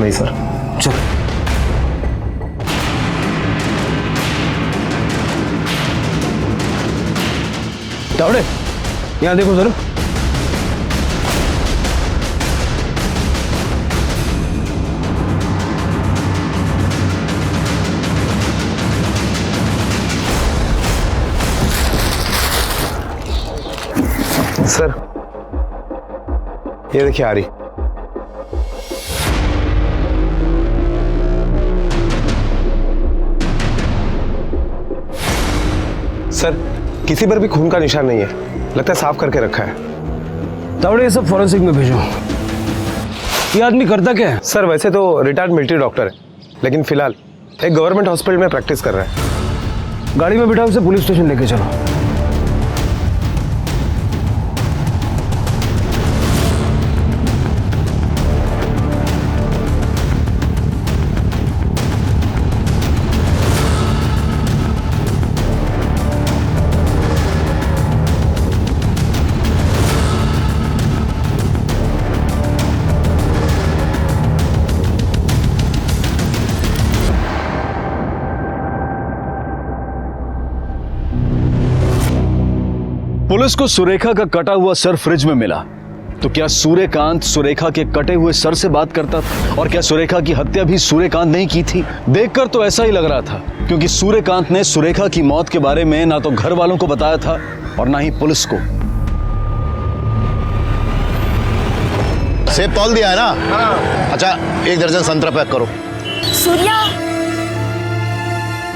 नहीं सर। चल। तावड़े यहाँ देखो सर। सर ये देखिए आ रही। सर किसी पर भी खून का निशान नहीं है, लगता है साफ करके रखा है। तावड़े ये सब फॉरेंसिक में भेजो। ये आदमी करता क्या है? सर वैसे तो रिटायर्ड मिलिट्री डॉक्टर है, लेकिन फिलहाल एक गवर्नमेंट हॉस्पिटल में प्रैक्टिस कर रहा है। गाड़ी में बिठा उसे पुलिस स्टेशन लेके चलो। पुलिस को सुरेखा का कटा हुआ सर फ्रिज में मिला, तो क्या सूर्यकांत सुरेखा के कटे हुए सर से बात करता था? और क्या सुरेखा की हत्या भी सूर्यकांत ने की थी? देखकर तो ऐसा ही लग रहा था, क्योंकि सूर्यकांत ने सुरेखा की मौत के बारे में ना तो घर वालों को बताया था और ना ही पुलिस को। सेब तौल दिया है ना? अच्छा 1 दर्जन संतरा पैक करो। सूर्या।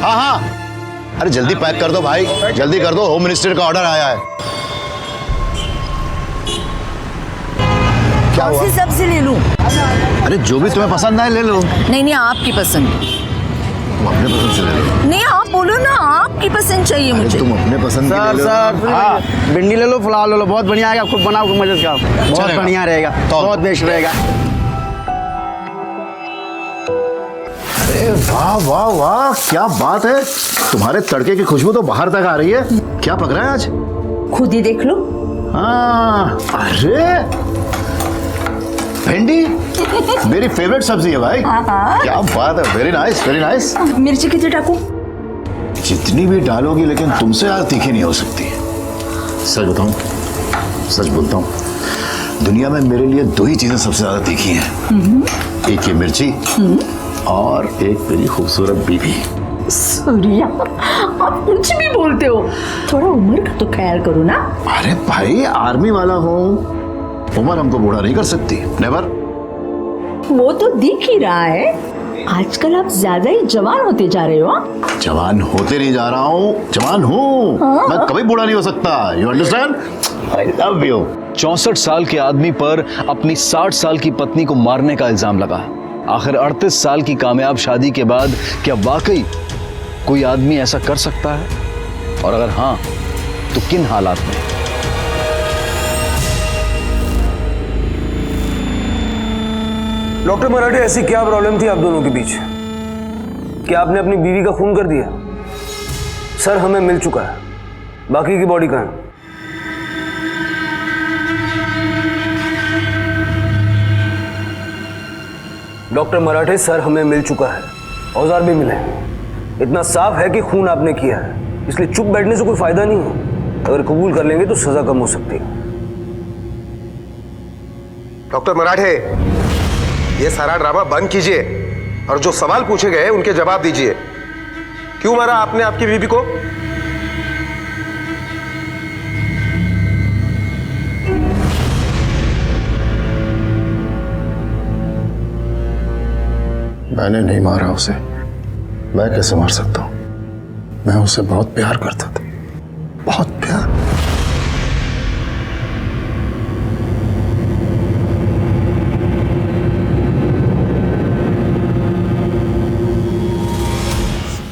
हाँ हाँ, अरे जल्दी पैक कर दो भाई, जल्दी कर दो, होम मिनिस्टर का ऑर्डर आया है। क्या हुआ? सब्जी ले लूं? अरे जो भी तुम्हें पसंद आए ले लो। नहीं आपकी पसंद। तुम अपने पसंद से ले लो। नहीं आप बोलो ना, आपकी पसंद चाहिए मुझे। तुम अपने पसंद की ले लो। सर हाँ, भिंडी ले लो, पुलाव ले लो, बहुत बढ़िया आएगा। खुद बनाओ, खुद मजे का, बहुत बढ़िया रहेगा, बहुत बेस्ट रहेगा। अरे वाह वाह वाह, क्या बात है, तुम्हारे तड़के की खुशबू तो बाहर तक आ रही है। क्या पक रहा है आज? खुद ही देख लो। हाँ, अरे भिंडी मेरी फेवरेट सब्जी है भाई। क्या बात है, वेरी नाइस वेरी नाइस। मिर्ची कितनी डालूं? जितनी भी डालोगी, लेकिन तुमसे यार तीखी नहीं हो सकती। सच बताऊं, सच बोलता हूं, दुनिया में मेरे लिए 2 ही चीजें सबसे ज्यादा तीखी हैं। एक ये मिर्ची और एक मेरी खूबसूरत बीवी। सूर्या आप कुछ भी बोलते हो, थोड़ा उम्र का तो ख्याल करो ना। अरे भाई आर्मी वाला हूँ, उम्र हमको बूढ़ा नहीं कर सकती, नेवर। वो तो दिख ही रहा है, आजकल आप ज्यादा ही जवान होते जा रहे हो। जवान होते नहीं जा रहा हूँ, जवान हूँ। मैं कभी बूढ़ा नहीं हो सकता, you understand? I love you. 64 साल के आदमी पर अपनी 60 साल की पत्नी को मारने का इल्जाम लगा। आखिर 38 साल की कामयाब शादी के बाद क्या वाकई कोई आदमी ऐसा कर सकता है? और अगर हाँ, तो किन हालात में? डॉक्टर मराठे, ऐसी क्या प्रॉब्लम थी आप दोनों के बीच? क्या आपने अपनी बीवी का खून कर दिया? सर हमें मिल चुका है, बाकी की बॉडी कहाँ है? डॉक्टर मराठे, सर हमें मिल चुका है, औजार भी मिले। इतना साफ है कि खून आपने किया है, इसलिए चुप बैठने से कोई फायदा नहीं है। अगर कबूल कर लेंगे तो सजा कम हो सकती है। डॉक्टर मराठे, ये सारा ड्रामा बंद कीजिए और जो सवाल पूछे गए उनके जवाब दीजिए। क्यों मारा आपने आपकी बीवी को? मैंने नहीं मारा उसे, मैं कैसे मार सकता हूं? मैं उसे बहुत प्यार करता था, बहुत प्यार।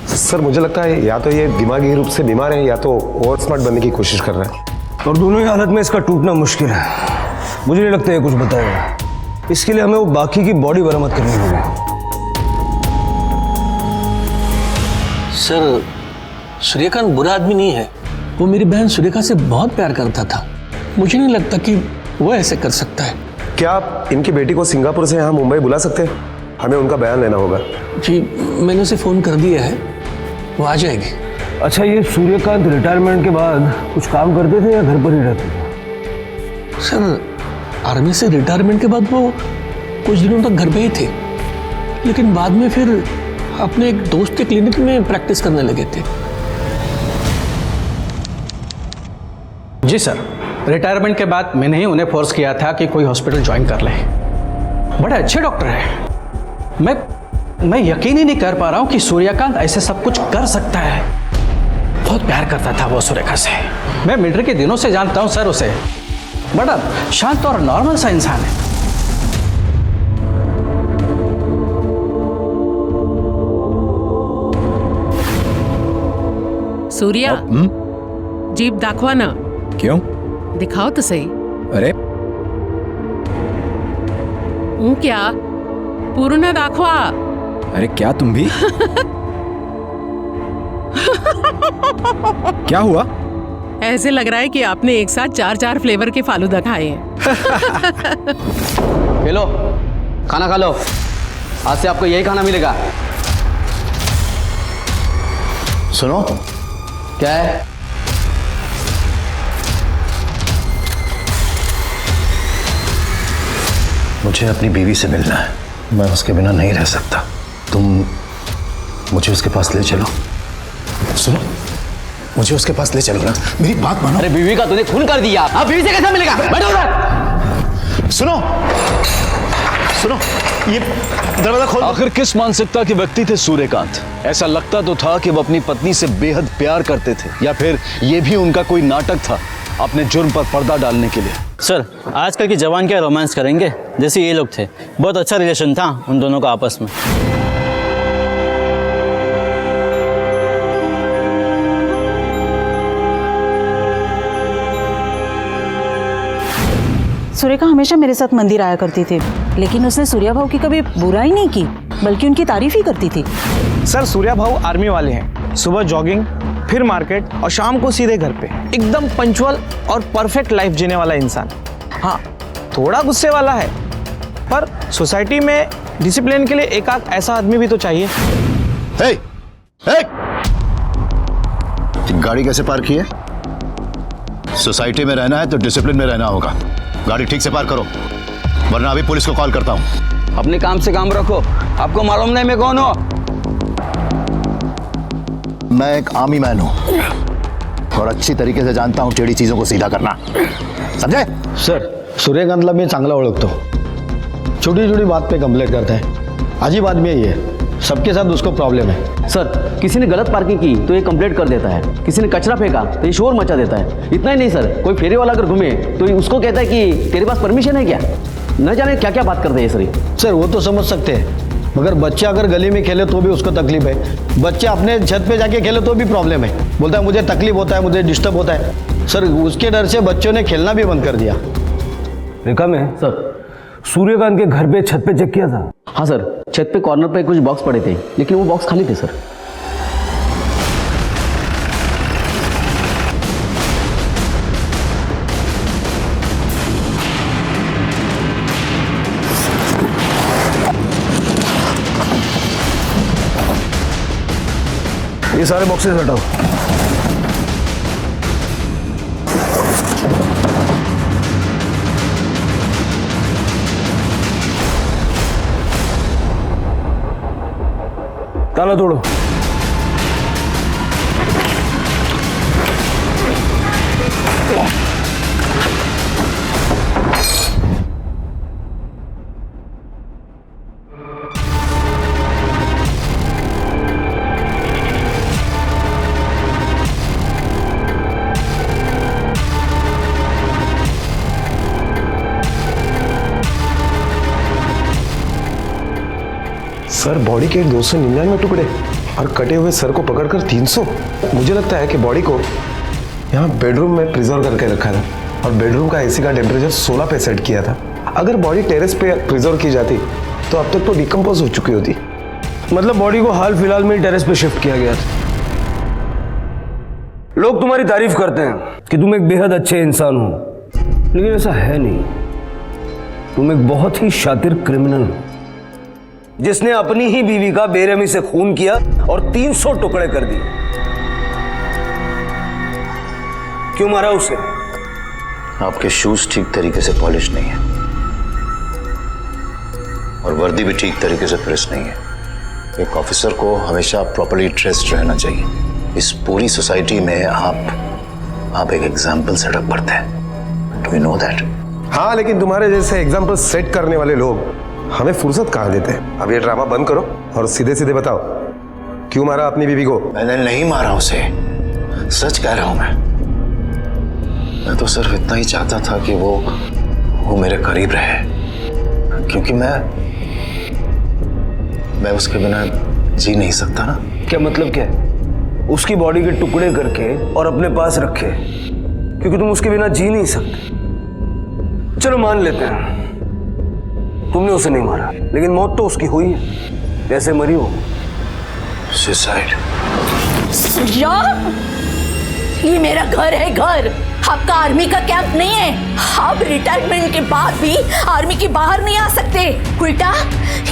सर मुझे लगता है या तो ये दिमागी रूप से बीमार है या तो ओवर स्मार्ट बनने की कोशिश कर रहा है। और दोनों ही हालत में इसका टूटना मुश्किल है। मुझे नहीं लगता ये कुछ बताएगा। इसके लिए हमें वो बाकी की बॉडी बरामद करनी होगी। सर सूर्यकांत बुरा आदमी नहीं है, वो मेरी बहन सुरेखा से बहुत प्यार करता था। मुझे नहीं लगता कि वो ऐसे कर सकता है। क्या आप इनकी बेटी को सिंगापुर से यहाँ मुंबई बुला सकते हैं? हमें उनका बयान लेना होगा। जी मैंने उसे फ़ोन कर दिया है, वो आ जाएगी। अच्छा, ये सूर्यकांत रिटायरमेंट के बाद कुछ काम करते थे या घर पर ही रहते थे? सर आर्मी से रिटायरमेंट के बाद वो कुछ दिनों तक घर पे ही थे, लेकिन बाद में फिर अपने एक दोस्त के क्लिनिक में प्रैक्टिस करने लगे थे। जी सर, रिटायरमेंट के बाद मैंने ही उन्हें फोर्स किया था कि कोई हॉस्पिटल ज्वाइन कर ले। बड़े अच्छे डॉक्टर हैं। मैं यकीन ही नहीं कर पा रहा हूँ कि सूर्यकांत ऐसे सब कुछ कर सकता है। बहुत प्यार करता था वो सुरेखा से। मैं मिलिट्री के दिनों से जानता हूँ सर उसे। बड़ा शांत और नॉर्मल सा इंसान है। सूर्या, जीप दाखवा ना। क्यों? दिखाओ तो सही। अरे क्या पूर्ण दाखवा। अरे क्या तुम भी? क्या हुआ? ऐसे लग रहा है कि आपने एक साथ 4-4 फ्लेवर के फालूदा खाए हैं। हेलो, खाना खा लो। आज से आपको यही खाना मिलेगा। सुनो, क्या है? मुझे अपनी बीवी से मिलना है। मैं उसके बिना नहीं रह सकता। तुम मुझे उसके पास ले चलो। सुनो, मुझे उसके पास ले चलो ना, मेरी बात मानो। अरे बीवी का तूने खून कर दिया, अब बीवी से कैसे मिलेगा? बैठो उधर। सुनो सुनो, ये दरवाजा खोल। आखिर किस मानसिकता के व्यक्ति थे सूर्यकांत? ऐसा लगता तो था कि वो अपनी पत्नी से बेहद प्यार करते थे, या फिर ये भी उनका कोई नाटक था अपने जुर्म पर पर्दा डालने के लिए। सर, आजकल की जवान क्या रोमांस करेंगे, जैसे ये लोग थे। बहुत अच्छा रिलेशन था उन दोनों का आपस में। सुरेखा हमेशा मेरे साथ मंदिर आया करती थी, लेकिन उसने सूर्या भाऊ की कभी बुराई नहीं की, बल्कि उनकी तारीफ ही करती थी। सर, सूर्या भाऊ आर्मी वाले हैं। सुबह जॉगिंग, फिर मार्केट और शाम को सीधे घर पे। एकदम पंचुअल और परफेक्ट लाइफ जीने वाला इंसान। हाँ, थोड़ा गुस्से वाला है, पर सोसाइटी में डिसिप्लिन के लिए एक आध ऐसा आदमी भी तो चाहिए। हे, हे! गाड़ी कैसे पार्क की है? सोसाइटी में रहना है तो डिसिप्लिन में रहना होगा। गाड़ी ठीक से पार्क करो, वरना अभी पुलिस को कॉल करता हूं। अपने काम से काम रखो। आपको मालूम नहीं मैं कौन हूं? मैं एक आर्मी मैन हूं और अच्छी तरीके से जानता हूं टेढ़ी चीजों को सीधा करना, समझे? सर, सूर्यकांतला मी चांगला ओळखतो। छोटी छोटी बात पे कंप्लेंट करता है। अजीब आदमी है ये, सबके साथ उसको प्रॉब्लम है। सर, किसी ने गलत पार्किंग की तो ये कंप्लेंट कर देता है, किसी ने कचरा फेंका तो ये शोर मचा देता है। इतना ही नहीं सर, कोई फेरी वाला अगर घूमे तो ये उसको कहता है कि तेरे पास परमिशन है क्या? न जाने क्या क्या बात करते हैं सर। वो तो समझ सकते हैं, मगर बच्चे अगर गली में खेले तो भी उसको तकलीफ है। बच्चे अपने छत पे जाके खेले तो भी प्रॉब्लम है। बोलता है मुझे तकलीफ होता है, मुझे डिस्टर्ब होता है। सर, उसके डर से बच्चों ने खेलना भी बंद कर दिया। रेखा में सर, सूर्यकांत के घर पे छत पे चेक किया था? हाँ सर, छत पे कॉर्नर पे कुछ बॉक्स पड़े थे, लेकिन वो बॉक्स खाली थे सर। ये सारे बॉक्सेस हटाओ। ताला तोड़ो। सर, बॉडी के 299 टुकड़े और कटे हुए सर को पकड़कर 300। मुझे लगता है कि बॉडी को यहाँ बेडरूम में प्रिजर्व करके रखा था और बेडरूम का एसी का टेम्परेचर 16 पे सेट किया था। अगर बॉडी टेरेस पे प्रिजर्व की जाती तो अब तक तो डिकम्पोज हो चुकी होती। मतलब बॉडी को हाल फिलहाल में टेरेस पे शिफ्ट किया गया था। लोग तुम्हारी तारीफ करते हैं कि तुम एक बेहद अच्छे इंसान हो, लेकिन ऐसा है नहीं। तुम एक बहुत ही शातिर क्रिमिनल हो, जिसने अपनी ही बीवी का बेरहमी से खून किया और 300 टुकड़े कर दिए। क्यों मारा उसे? आपके शूज ठीक तरीके से पॉलिश नहीं है और वर्दी भी ठीक तरीके से प्रेस नहीं है। एक ऑफिसर को हमेशा प्रॉपर्ली ड्रेस्ड रहना चाहिए। इस पूरी सोसाइटी में आप एक एग्जाम्पल सेटअप करते हैं। Do you know that? हाँ, लेकिन तुम्हारे जैसे एग्जाम्पल सेट करने वाले लोग हमें फुर्सत कहाँ देते हैं। अब ये ड्रामा बंद करो और सीधे सीधे बताओ, क्यों मारा अपनी बीवी को? मैंने नहीं मारा उसे, सच कह रहा हूं मैं तो सिर्फ इतना ही चाहता था कि वो मेरे करीब रहे, क्योंकि मैं उसके बिना जी नहीं सकता ना। क्या मतलब क्या है? उसकी बॉडी के टुकड़े करके और अपने पास रखे क्योंकि तुम उसके बिना जी नहीं सकते। चलो मान लेते हैं तुमने उसे नहीं मारा, लेकिन मौत तो उसकी हुई है। कैसे मरी हो? सुसाइड। सूर्या, ये मेरा घर है, घर। आपका आर्मी का कैंप नहीं है। आप रिटायरमेंट के बाद भी आर्मी के बाहर नहीं आ सकते। उल्टा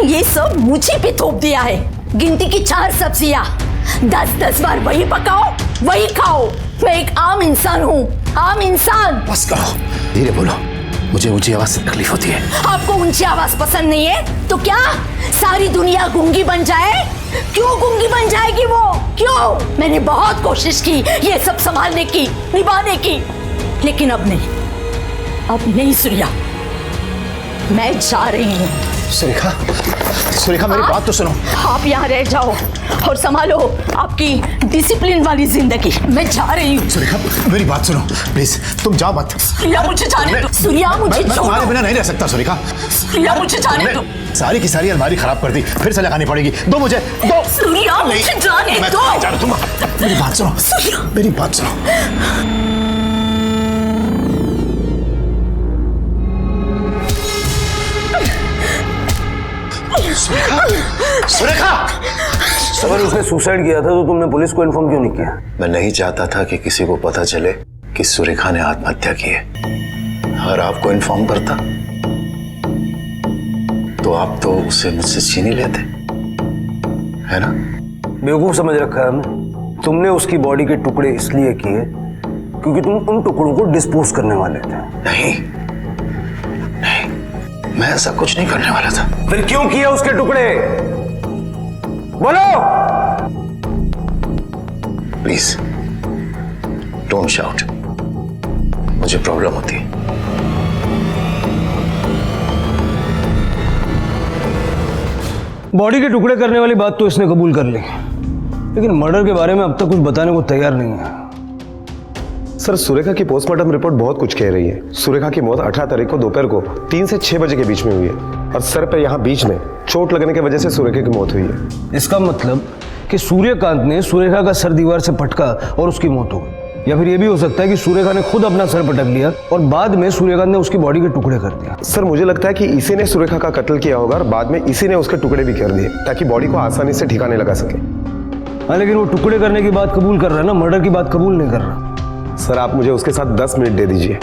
ये सब मुझे पे थोप दिया है। गिनती की 4 सब्जियां 10-10 बार वही पकाओ वही खाओ। मैं एक आम इंसान हूँ, आम इंसान। बस करो, धीरे बोलो, मुझे ऊंची आवाज से तकलीफ होती है। आपको ऊंची आवाज पसंद नहीं है तो क्या सारी दुनिया गूंगी बन जाए? क्यों गूंगी बन जाएगी वो? क्यों? मैंने बहुत कोशिश की ये सब संभालने की, निभाने की, लेकिन अब नहीं सूर्या, मैं जा रही हूँ। सुरेखा मेरी बात तो सुनो। आप यहाँ रह जाओ और संभालो आपकी डिसिप्लिन वाली जिंदगी। मैं जा रही हूँ। सुरेखा मेरी बात सुनो प्लीज, तुम जाओ मत। सूर्या मुझे जाने दो। सूर्या मुझे मैं तुम्हारे बिना नहीं रह सकता सुरेखा। सूर्या मुझे जाने दो। सारी की सारी अलमारी खराब कर दी, फिर से लगानी पड़ेगी। दो मुझे, दो। सूर्या मुझे जाने दो। मेरी बात सुनो, मेरी बात सुनो। सुरेखा! अगर उसने सुसाइड किया था तो तुमने पुलिस को इन्फॉर्म क्यों नहीं किया? मैं नहीं चाहता था कि किसी को पता चले कि सुरेखा ने आत्महत्या की है। अगर आपको इन्फॉर्म करता तो आप तो उसे मुझसे छीन ही लेते, है ना? बेवकूफ समझ रखा है हमने। तुमने उसकी बॉडी के टुकड़े इसलिए किए क्योंकि तुम उन टुकड़ों को डिस्पोज करने वाले थे। नहीं, मैं ऐसा कुछ नहीं करने वाला था। फिर क्यों किया उसके टुकड़े? बोलो। प्लीज डोंट शाउट, मुझे प्रॉब्लम होती है। बॉडी के टुकड़े करने वाली बात तो इसने कबूल कर ली, लेकिन मर्डर के बारे में अब तक कुछ बताने को तैयार नहीं है। सर, सुरेखा की पोस्टमार्टम रिपोर्ट बहुत कुछ कह रही है। सुरेखा की मौत 18 तारीख को दोपहर को 3 से 6 बजे के बीच में हुई है और सर पे यहाँ बीच में चोट लगने की वजह से सुरेखा की मौत हुई है। इसका मतलब कि सूर्यकांत ने सुरेखा का सर दीवार से पटका और उसकी मौत हो गई, या फिर यह भी हो सकता है कि सुरेखा ने खुद अपना सर पटक लिया और बाद में सूर्यकांत ने उसकी बॉडी के टुकड़े कर दिया। सर, मुझे लगता है कि इसी ने सुरेखा का कत्ल किया होगा और बाद में इसी ने उसके टुकड़े भी कर दिए ताकि बॉडी को आसानी से ठिकाने लगा सके। हाँ, लेकिन वो टुकड़े करने की बात कबूल कर रहा है ना, मर्डर की बात कबूल नहीं कर रहा। सर, आप मुझे उसके साथ 10 मिनट दे दीजिए।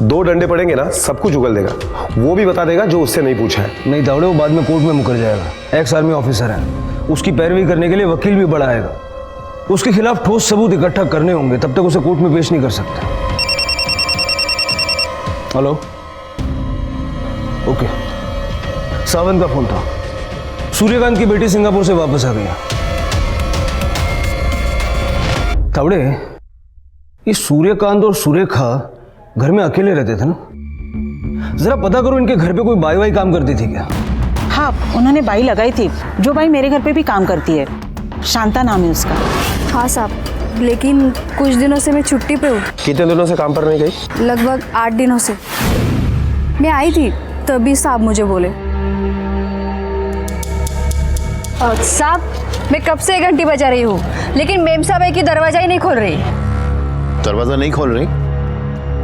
2 डंडे पड़ेंगे ना, सब कुछ उगल देगा। वो भी बता देगा जो उससे नहीं पूछा है। नहीं दावड़े, वो बाद में कोर्ट में मुकर जाएगा। एक्स आर्मी ऑफिसर है, उसकी पैरवी करने के लिए वकील भी बड़ा आएगा। उसके खिलाफ ठोस सबूत इकट्ठा करने होंगे, तब तक उसे कोर्ट में पेश नहीं कर सकते। Hello, okay. सावंत का फोन था। सूर्यकांत की बेटी सिंगापुर से वापस आ गई। तावड़े, ये सूर्यकांत और सुरेखा घर में अकेले रहते थे ना? जरा पता करो इनके घर पे कोई बाई वाई काम करती थी क्या? हाँ, उन्होंने बाई लगाई थी। जो बाई मेरे घर पे भी काम करती है, शांता नाम है उसका। हाँ साहब, लेकिन कुछ दिनों से मैं छुट्टी पे हूँ। कितने दिनों से काम पर नहीं गई? लगभग 8 दिनों से। मैं आई थी तभी साहब मुझे बोले। साहब, मैं कब से 1 घंटी बजा रही हूँ, लेकिन मेम साहब की दरवाजा ही नहीं खोल रही। दरवाजा नहीं खोल रही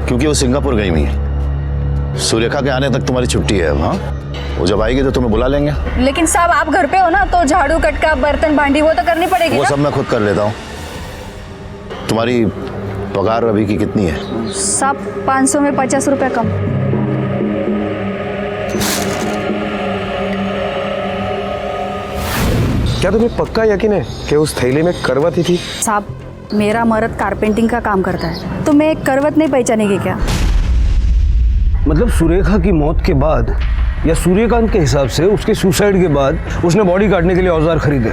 क्योंकि वो सिंगापुर गई हुई है। सुरेखा के आने तक तुम्हारी छुट्टी है। हाँ, वो जब आएगी तो तुम्हें बुला लेंगे। लेकिन साहब, आप घर पे हो ना, तो झाड़ू कटका बर्तन भांडी वो तो करनी पड़ेगी। वो सब मैं खुद कर लेता हूँ। तुम्हारी पगार अभी की कितनी है? साहब, 500 में 50 रुपए कम। क्या तुम्हें पक्का यकीन है कि उस थैली में करवत ही थी? साहब, मेरा मर्द कारपेंटिंग का काम करता है, तो मैं एक करवत नहीं पहचानेगी क्या? मतलब सुरेखा की मौत के बाद या सूर्यकांत के हिसाब से उसके सुसाइड के बाद उसने बॉडी काटने के लिए औजार खरीदे,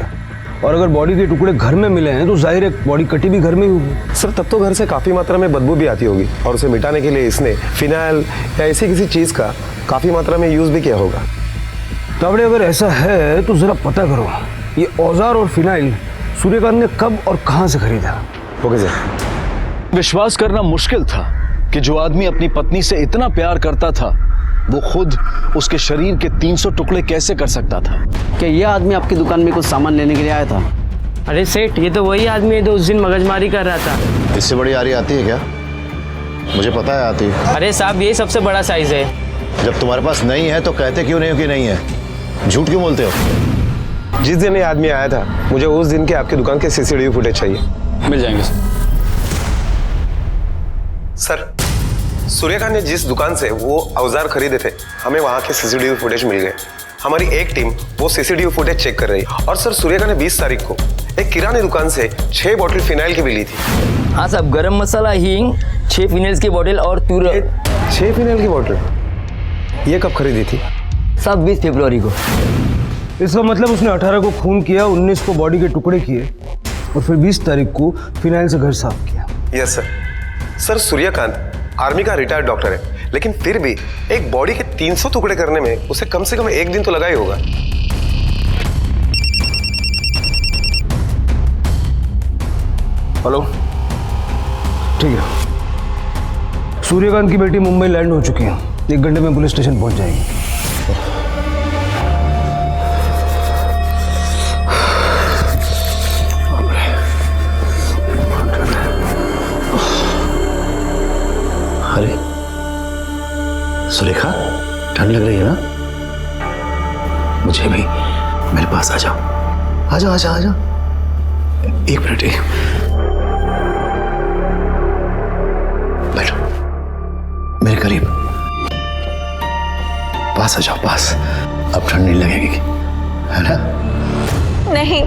और अगर बॉडी के टुकड़े घर में मिले हैं तो जाहिर है बॉडी कटी भी घर में ही होगी। सर तब तो घर से काफ़ी मात्रा में बदबू भी आती होगी और उसे मिटाने के लिए इसने फिनाइल या ऐसी किसी चीज़ का काफ़ी मात्रा में यूज़ भी किया होगा। तावड़े अगर ऐसा है तो ज़रा पता करो ये औजार और फिनाइल सूर्यकांत ने कब और कहाँ से खरीदा। Okay sir. विश्वास करना मुश्किल था कि जो आदमी अपनी पत्नी से इतना प्यार करता था वो खुद उसके शरीर के 300 टुकड़े कैसे कर सकता था। क्या ये आदमी आपकी दुकान में कुछ सामान लेने के लिए आया था? अरे सेठ, ये तो वही आदमी है जो उस दिन मगजमारी कर रहा था। इससे बड़ी आरी आती है क्या? मुझे पता है आती है। अरे साहब, ये सबसे बड़ा साइज है। जब तुम्हारे पास नहीं है तो कहते क्यों नहीं हो कि नहीं है? झूठ क्यों बोलते हो? जिस दिन ये आदमी आया था मुझे उस दिन के आपकी दुकान के CCTV फुटेज चाहिए। मिल जाएंगे सर। सूर्यकांत ने जिस दुकान से वो औजार खरीदे थे हमें वहाँ के CCTV फुटेज मिल गए। हमारी एक टीम वो CCTV फुटेज चेक कर रही है। और सर सूर्यकांत ने 20 तारीख को एक किराने दुकान से 6 बोतल फिनाइल की भी ली थी। हाँ साहब, गरम मसाला, हींग, 6 फिनाइल की बोतल और 6 फिनाइल की बोतल ये कब खरीदी थी? साहब 20 फरवरी को। इसका मतलब उसने 18 को खून किया, 19 को बॉडी के टुकड़े किए और फिर 20 तारीख को फिनाइल से घर साफ किया। Yes sir. Sir Suryakant army का रिटायर्ड डॉक्टर है, लेकिन फिर भी एक बॉडी के 300 टुकड़े करने में उसे कम से कम 1 दिन तो लगा ही होगा। हेलो, ठीक है। सूर्यकांत की बेटी मुंबई लैंड हो चुकी है, 1 घंटे में पुलिस स्टेशन पहुंच जाएगी। अरे सुरेखा, ठंड लग रही है ना? मुझे भी। मेरे पास आ जाओ, आ जाओ, आ जाओ, आ जाओ। 1 मिनट। बैठो मेरे करीब, पास आ जाओ, पास। अब ठंड नहीं लगेगी, है ना? नहीं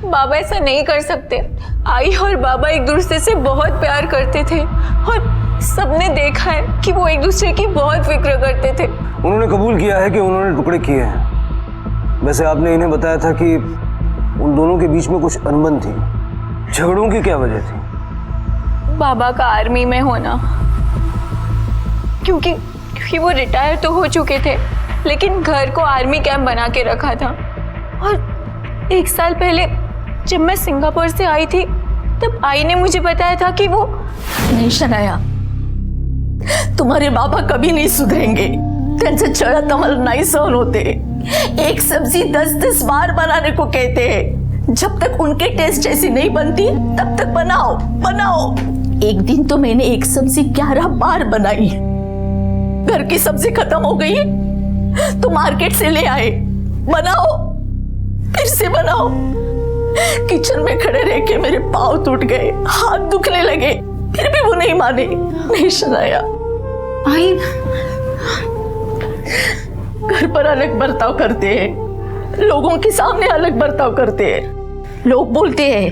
बाबा, ऐसा नहीं कर सकते। आई और बाबा एक दूसरे से बहुत प्यार करते थे और सबने देखा है कि वो एक दूसरे की बहुत फिक्र करते थे। उन्होंने कबूल किया है कि उन्होंने टुकड़े किए हैं। वैसे आपने इन्हें बताया था कि उन दोनों के बीच में कुछ अनबन थी। झगड़ों की क्या वजह थी? बाबा का आर्मी में होना, क्योंकि वो रिटायर तो हो चुके थे लेकिन घर को आर्मी कैंप बना के रखा था। और 1 साल पहले जब मैं सिंगापुर से आई थी तब आई ने मुझे बताया था कि वो नहीं शनाया, तुम्हारे बाबा कभी नहीं सुधरेंगे। त्यांचे चढ़त अमल नहीं सहन होते। एक सब्जी 10-10 बार बनाने को कहते हैं। जब तक उनके टेस्ट जैसी नहीं बनती तब तक बनाओ बनाओ। एक दिन तो मैंने एक सब्जी 11 बार बनाई। घर की सब्जी खत्म हो गई तो मार्केट से ले आए, बनाओ, फिर से बनाओ। किचन में खड़े रह के मेरे पाँव टूट गए, हाथ दुखने लगे, फिर भी वो नहीं माने। नहीं शनाया, आई घर पर अलग बर्ताव करते हैं, लोगों के सामने अलग बर्ताव करते हैं। लोग बोलते हैं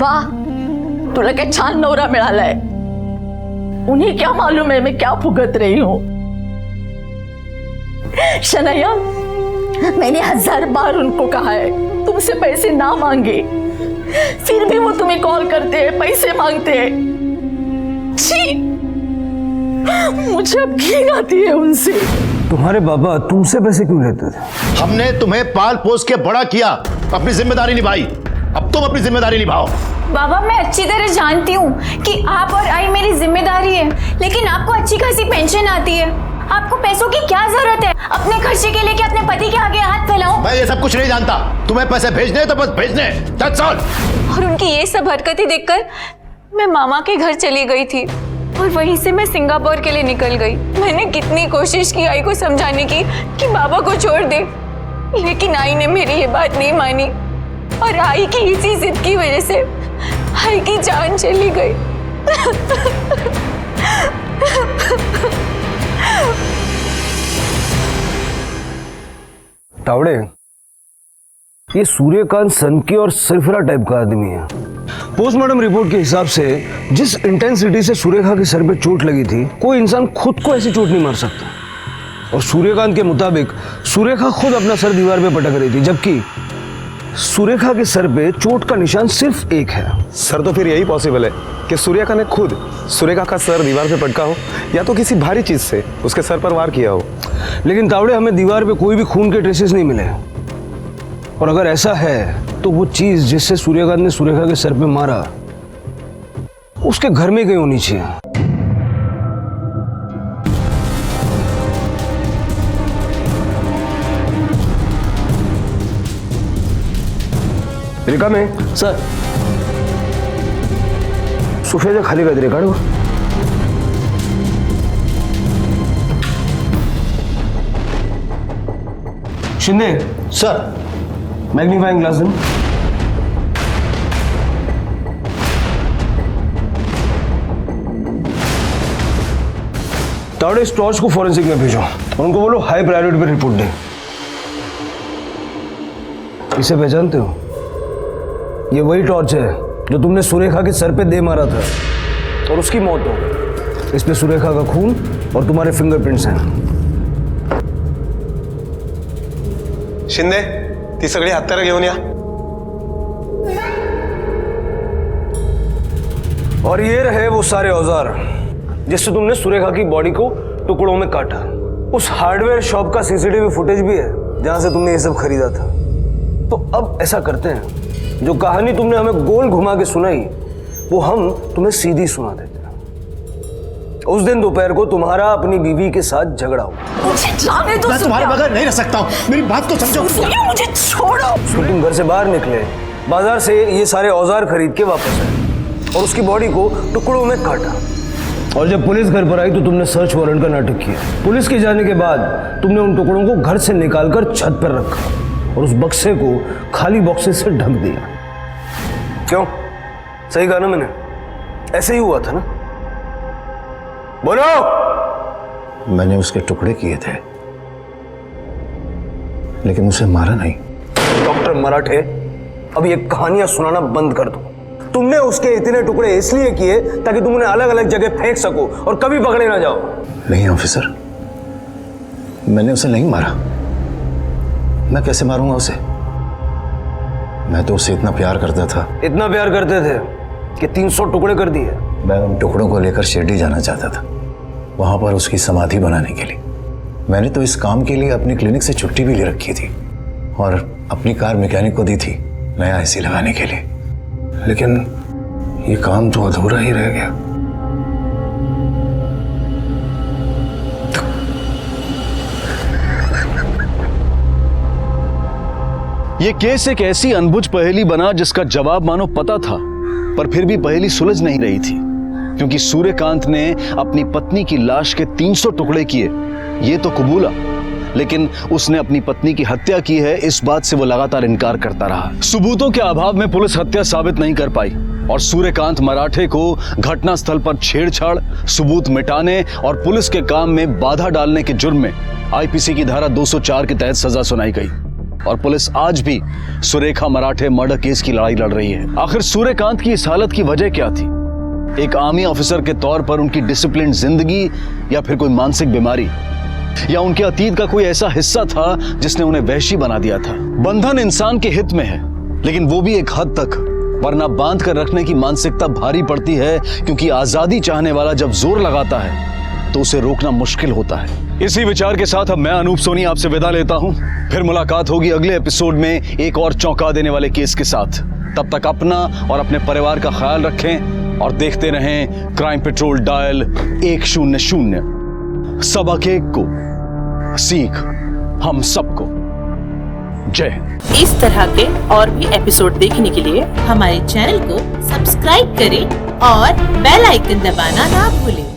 वाह तुला क्या छान नवरा मिळालाय। उन्हें क्या मालूम है मैं क्या भुगत रही हूं। शनाया, मैंने 1000 बार उनको कहा है तुमसे पैसे ना मांगे, फिर भी वो तुम्हें कॉल करते हैं, पैसे मांगते हैं। छी, मुझे अब घिन आती है उनसे। तुम्हारे बाबा तुमसे पैसे क्यों लेते थे? हमने तुम्हें पाल पोस के बड़ा किया, अपनी जिम्मेदारी निभाई, अब तुम अपनी जिम्मेदारी निभाओ। बाबा, मैं अच्छी तरह जानती हूँ कि आप और आई मेरी जिम्मेदारी है, लेकिन आपको अच्छी खासी पेंशन आती है। आपको पैसों की क्या जरूरत है? अपने खर्चे के लिए कि अपने पति के आगे हाथ फैलाओ? मैं ये सब कुछ नहीं जानता। तुम्हें पैसे भेजने तो बस भेजने, that's all। और उनकी ये सब हरकतें देखकर मैं मामा के घर चली गई थी और वहीं से मैं सिंगापुर के लिए निकल गई। मैंने कितनी कोशिश की आई को समझाने की कि बाबा को छोड़ दे, लेकिन आई ने मेरी ये बात नहीं मानी और आई की इसी जिद की वजह से आई की जान चली गई। तावड़े, ये सूर्यकांत सनकी और सरफरा टाइप का आदमी है। पोस्टमार्टम रिपोर्ट के हिसाब से जिस इंटेंसिटी से सुरेखा के सर पे चोट लगी थी, कोई इंसान खुद को ऐसी चोट नहीं मार सकता। और सूर्यकांत के मुताबिक सुरेखा खुद अपना सर दीवार पे पटक रही थी, जबकि सुरेखा के सर पे चोट का निशान सिर्फ एक है। सर तो फिर यही पॉसिबल है कि सुरेखा ने खुद सुरेखा का सर दीवार पे पटका हो, या तो किसी भारी चीज से उसके सर पर वार किया हो। लेकिन तावड़े, हमें दीवार पे कोई भी खून के ट्रेसेस नहीं मिले। और अगर ऐसा है तो वो चीज जिससे सूर्यकांत ने सुरेखा के सर पे मारा उसके घर में कहीं होनी चाहिए। रेखा में सर सफेद खाली कर दे रेखा। शिंदे सर, मैग्नीफाइंग ग्लास दें। तावड़े, इस टॉर्च को फॉरेंसिक में भेजो और उनको बोलो हाई प्रायोरिटी पे रिपोर्ट दें। इसे पहचानते हो? ये वही टॉर्च है जो तुमने सुरेखा के सर पे दे मारा था और उसकी मौत हो। इस पे सुरेखा का खून और तुम्हारे फिंगरप्रिंट्स हैं। शिंदे, ती सगळी हत्यारं घेऊन या। और ये रहे वो सारे औजार जिससे तुमने सुरेखा की बॉडी को टुकड़ों में काटा। उस हार्डवेयर शॉप का सीसीटीवी फुटेज भी है जहां से तुमने ये सब खरीदा था। तो अब ऐसा करते हैं, जो कहानी तुमने हमें गोल घुमा के सुनाई वो हम तुम्हें सीधी सुना देते हैं। उस दिन दोपहर को तुम्हारा अपनी बीवी के साथ झगड़ा हुआ। मुझे जाने दो। मैं तुम्हारे बगैर नहीं रह सकता हूँ, मेरी बात को समझो। मुझे छोड़ो। तो तुम घर से बाहर निकले, बाजार से ये सारे औजार खरीद के वापस आए और उसकी बॉडी को टुकड़ों में काटा। और जब पुलिस घर पर आई तो तुमने सर्च वारंट का नाटक किया। पुलिस के जाने के बाद तुमने उन टुकड़ों को घर से निकालकर छत पर रखा और उस बक्से को खाली बॉक्सेस से ढक दिया। क्यों? सही कहा ना मैंने? ऐसे ही हुआ था ना? बोलो। मैंने उसके टुकड़े किए थे, लेकिन उसे मारा नहीं। डॉक्टर मराठे, अब ये कहानियां सुनाना बंद कर दो। तुमने उसके इतने टुकड़े इसलिए किए ताकि तुम उन्हें अलग अलग जगह फेंक सको और कभी पकड़े ना जाओ। नहीं ऑफिसर, मैंने उसे नहीं मारा। मैं कैसे मारूंगा उसे? मैं तो उसे इतना प्यार करता था। इतना प्यार करते थे कि 300 टुकड़े कर दिए। मैं उन टुकड़ों को लेकर शिरडी जाना चाहता था, वहां पर उसकी समाधि बनाने के लिए। मैंने तो इस काम के लिए अपनी क्लिनिक से छुट्टी भी ले रखी थी और अपनी कार मैकेनिक को दी थी नया एसी लगाने के लिए, लेकिन ये काम तो अधूरा ही रह गया। ये केस एक ऐसी अनबुझ पहेली बना जिसका जवाब मानो पता था, पर फिर भी पहेली सुलझ नहीं रही थी, क्योंकि सूर्यकांत ने अपनी पत्नी की लाश के 300 टुकड़े किए, ये तो कबूला, लेकिन उसने अपनी पत्नी की हत्या की है इस बात से वो लगातार इनकार करता रहा। सबूतों के अभाव में पुलिस हत्या साबित नहीं कर पाई और सूर्यकांत मराठे को घटनास्थल पर छेड़छाड़, सबूत मिटाने और पुलिस के काम में बाधा डालने के जुर्म में आईपीसी की धारा 204 के तहत सजा सुनाई गई और पुलिस आज भी सुरेखा मराठे मर्डर केस की लड़ाई लड़ रही है। आखिर सूर्यकांत की इस हालत की वजह क्या थी? एक आर्मी ऑफिसर के तौर पर उनकी डिसिप्लिन जिंदगी, या फिर कोई मानसिक बीमारी, या उनके अतीत का कोई ऐसा हिस्सा था जिसने उन्हें वहशी बना दिया था? बंधन इंसान के हित में है, लेकिन वो भी एक हद तक, वरना बांध कर रखने की मानसिकता भारी पड़ती है, क्योंकि आजादी चाहने वाला जब जोर लगाता है तो उसे रोकना मुश्किल होता है। इसी विचार के साथ अब मैं अनूप सोनी आपसे विदा लेता हूं। फिर मुलाकात होगी अगले एपिसोड में एक और चौंका देने वाले केस के साथ। तब तक अपना और अपने परिवार का ख्याल रखें और देखते रहें क्राइम पेट्रोल डायल 100। सबक एक को, सीख हम सबको। जय हिंद। इस तरह के और भी एपिसोड देखने के लिए हमारे चैनल को सब्सक्राइब करें और बेल आइकन दबाना ना भूलें।